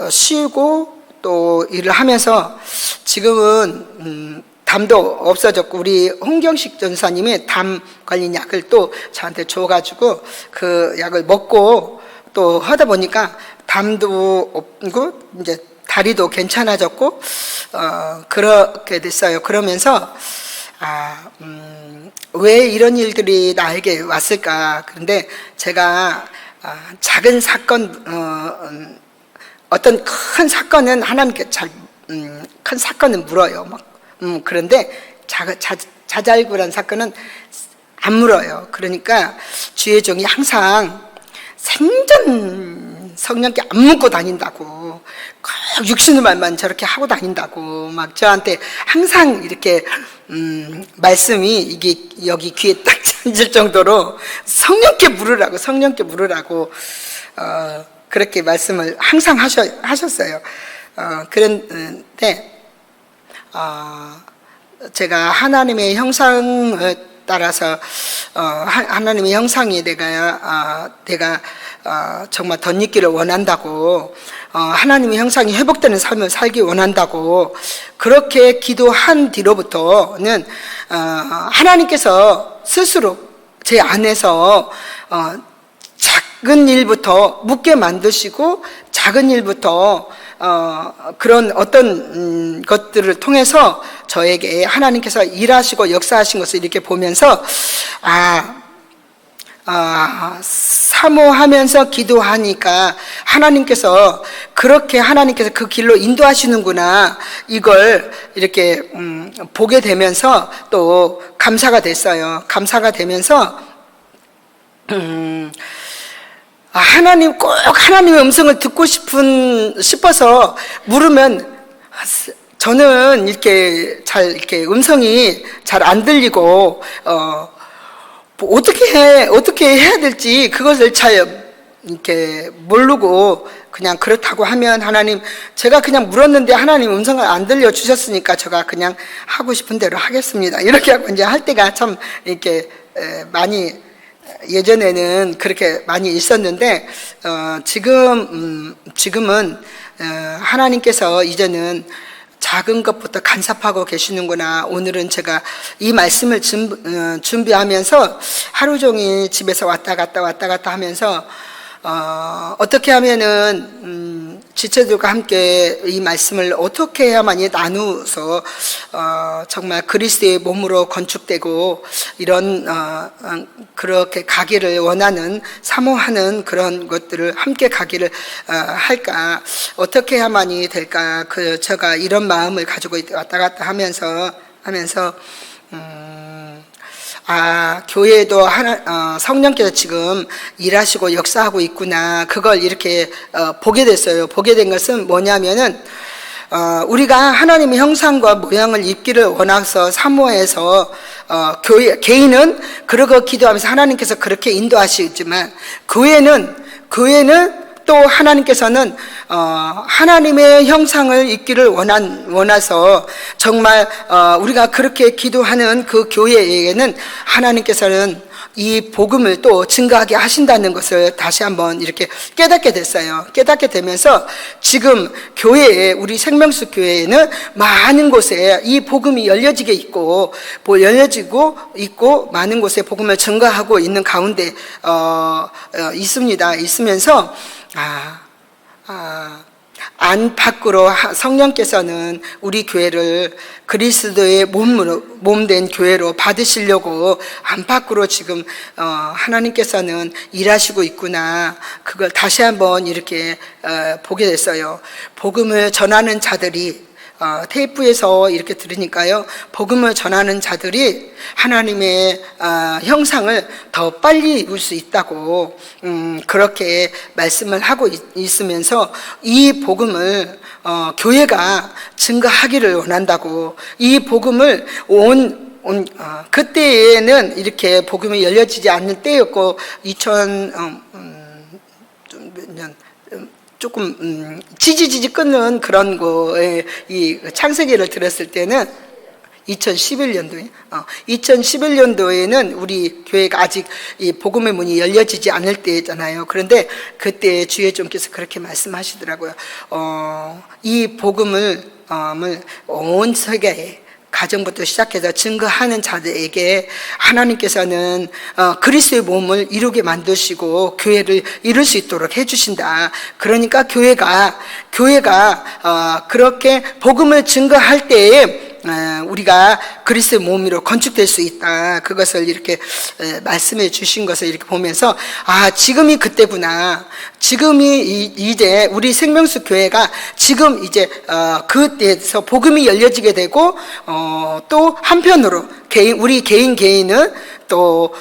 쉬고 또 일을 하면서 지금은 담도 없어졌고, 우리 홍경식 전사님이 담 관련 약을 또 저한테 줘가지고 그 약을 먹고 또 하다 보니까 담도 없고 이제 다리도 괜찮아졌고 그렇게 됐어요. 그러면서 왜 이런 일들이 나에게 왔을까? 그런데 제가 작은 사건, 어떤 큰 사건은 하나님께 큰 사건은 물어요. 그런데 자잘구란 사건은 안 물어요. 그러니까 주의 종이 항상 생전 성령께 안 묻고 다닌다고, 꼭 육신의 말만 저렇게 하고 다닌다고 막 저한테 항상 이렇게 말씀이 이게 여기 귀에 딱 앉을 정도로 성령께 물으라고 그렇게 말씀을 항상 하셨어요. 그런데 제가 하나님의 형상을 따라서 하나님의 형상이 내가 정말 덧입기를 원한다고, 하나님의 형상이 회복되는 삶을 살기 원한다고 그렇게 기도한 뒤로부터는 하나님께서 스스로 제 안에서 작은 일부터 묻게 만드시고, 작은 일부터 그런 어떤 것들을 통해서 저에게 하나님께서 일하시고 역사하신 것을 이렇게 보면서 사모하면서 기도하니까 하나님께서 그 길로 인도하시는구나, 이걸 이렇게 보게 되면서 또 감사가 됐어요. 감사가 되면서 하나님, 꼭 하나님의 음성을 듣고 싶어서 물으면 저는 이렇게 음성이 잘 안 들리고 어떻게 해야 될지 그것을 잘 이렇게 모르고 그냥 그렇다고 하면, 하나님, 제가 그냥 물었는데 하나님 음성을 안 들려 주셨으니까 제가 그냥 하고 싶은 대로 하겠습니다, 이렇게 하고 이제 할 때가 참 이렇게 많이 예전에는 그렇게 많이 있었는데 지금은 하나님께서 이제는 작은 것부터 간섭하고 계시는구나. 오늘은 제가 이 말씀을 준비하면서 하루 종일 집에서 왔다 갔다 하면서 어떻게 하면은 지체들과 함께 이 말씀을 어떻게 해야만이 나누어서 정말 그리스도의 몸으로 건축되고 이런 그렇게 가기를 원하는 사모하는 그런 것들을 함께 가기를 할까, 어떻게 해야만이 될까. 제가 이런 마음을 가지고 왔다 갔다 하면서 교회에도 성령께서 지금 일하시고 역사하고 있구나. 그걸 이렇게 보게 됐어요. 보게 된 것은 뭐냐면은 우리가 하나님의 형상과 모양을 입기를 원해서 사모해서 개인은 그러고 기도하면서 하나님께서 그렇게 인도하시지만 교회는 또 하나님께서는 하나님의 형상을 입기를 원해서 정말 우리가 그렇게 기도하는 그 교회에게는 하나님께서는 이 복음을 또 증거하게 하신다는 것을 다시 한번 이렇게 깨닫게 됐어요. 깨닫게 되면서 지금 교회에, 우리 생명수 교회에는 많은 곳에 이 복음이 열려지고 있고 많은 곳에 복음을 증거하고 있는 가운데 있으면서 안팎으로 성령께서는 우리 교회를 그리스도의 몸된 교회로 받으시려고 안팎으로 지금 하나님께서는 일하시고 있구나. 그걸 다시 한번 이렇게 보게 됐어요. 복음을 전하는 자들이 테이프에서 이렇게 들으니까요, 복음을 전하는 자들이 하나님의 형상을 더 빨리 입을 수 있다고 그렇게 말씀을 하고 있으면서 이 복음을 교회가 증거하기를 원한다고, 이 복음을 그때에는 이렇게 복음이 열려지지 않는 때였고 2000년 조금 지지직 끊는 그런 거에 이 창세기를 들었을 때는 2011년도에는 우리 교회가 아직 이 복음의 문이 열려지지 않을 때잖아요. 그런데 그때 주의 종께서 그렇게 말씀하시더라고요. 이 복음을 온 세계에, 가정부터 시작해서 증거하는 자들에게 하나님께서는 그리스도의 몸을 이루게 만드시고 교회를 이룰 수 있도록 해주신다. 그러니까 교회가 그렇게 복음을 증거할 때에 우리가 그리스도의 몸으로 건축될 수 있다. 그것을 이렇게 말씀해 주신 것을 이렇게 보면서 지금이 그때구나. 지금이 이제 우리 생명수 교회가 지금 이제 그때에서 복음이 열려지게 되고 또 한편으로 우리 개인은 또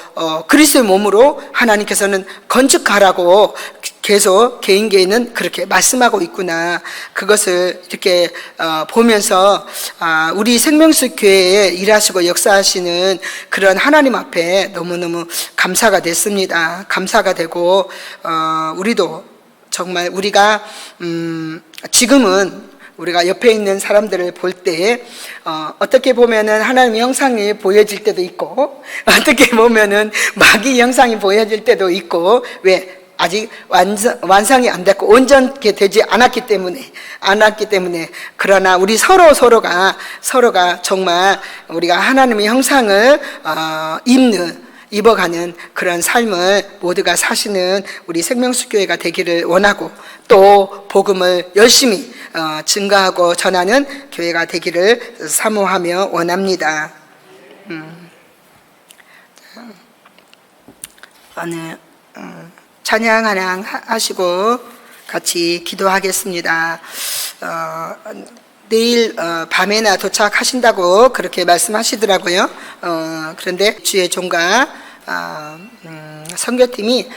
그리스도의 몸으로 하나님께서는 건축하라고 계속 개인은 그렇게 말씀하고 있구나. 그것을 이렇게 보면서 우리 생명수 교회에 일하시고 역사하시는 그런 하나님 앞에 너무너무 감사가 됐습니다. 감사가 되고 우리도 정말 우리가 지금은 우리가 옆에 있는 사람들을 볼 때 어떻게 보면은 하나님의 형상이 보여질 때도 있고, 어떻게 보면은 마귀 형상이 보여질 때도 있고, 왜? 아직 완성이 안 됐고 온전하게 되지 않았기 때문에 그러나 우리 서로가 정말 우리가 하나님의 형상을 입어가는 그런 삶을 모두가 사시는 우리 생명수교회가 되기를 원하고, 또 복음을 열심히 증거하고 전하는 교회가 되기를 사모하며 원합니다. 오늘 찬양 하나 하시고 같이 기도하겠습니다. 내일 밤에나 도착하신다고 그렇게 말씀하시더라고요. 그런데 주의 종과 선교팀이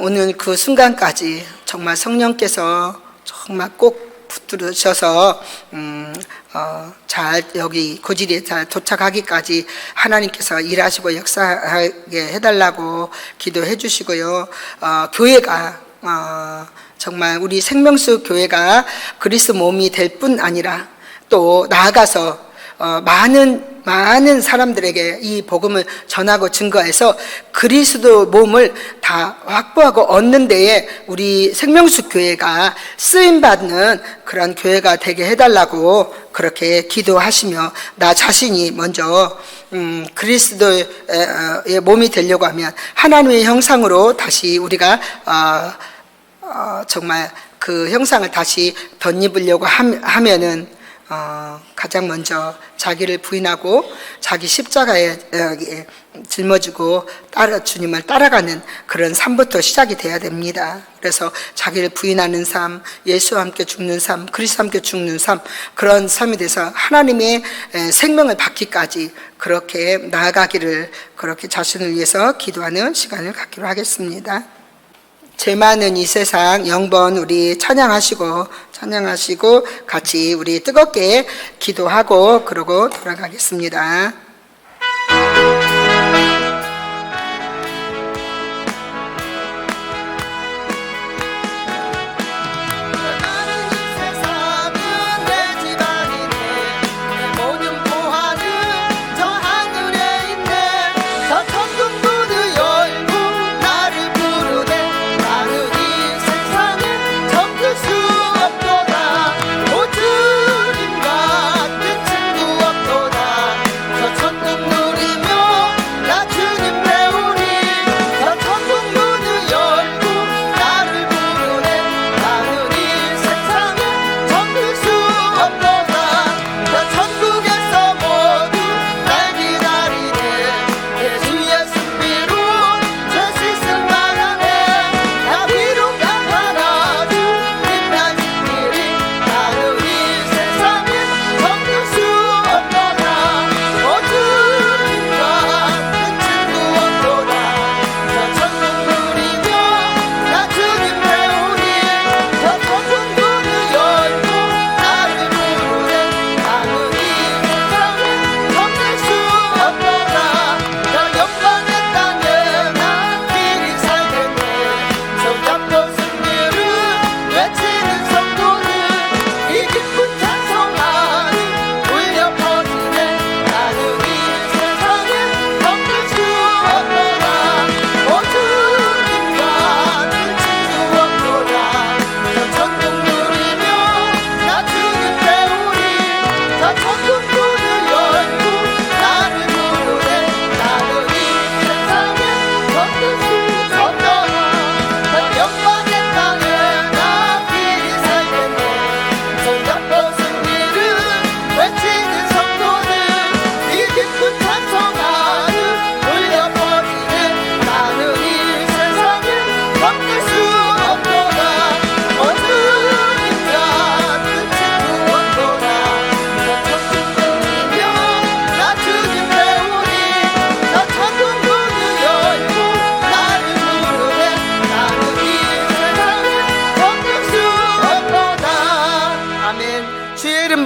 오늘 그 순간까지 정말 성령께서 정말 꼭 붙들으셔서 잘 여기 고지리에 잘 도착하기까지 하나님께서 일하시고 역사하게 해달라고 기도해 주시고요. 교회가 정말 우리 생명수 교회가 그리스도 몸이 될 뿐 아니라 또 나아가서 많은 많은 사람들에게 이 복음을 전하고 증거해서 그리스도 몸을 다 확보하고 얻는 데에 우리 생명수 교회가 쓰임받는 그런 교회가 되게 해달라고 그렇게 기도하시며, 나 자신이 먼저 그리스도의 몸이 되려고 하면 하나님의 형상으로 다시 우리가 정말 그 형상을 다시 덧입으려고 하면은 가장 먼저 자기를 부인하고 자기 십자가에 짊어지고 주님을 따라가는 그런 삶부터 시작이 돼야 됩니다. 그래서 자기를 부인하는 삶, 예수와 함께 죽는 삶, 그리스도와 함께 죽는 삶, 그런 삶이 돼서 하나님의 생명을 받기까지 그렇게 나아가기를, 그렇게 자신을 위해서 기도하는 시간을 갖기로 하겠습니다. 죄 많은 이 세상 영번 우리 찬양하시고 같이 우리 뜨겁게 기도하고 그러고 돌아가겠습니다.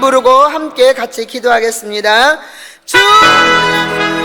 부르고 함께 같이 기도하겠습니다. 주 예수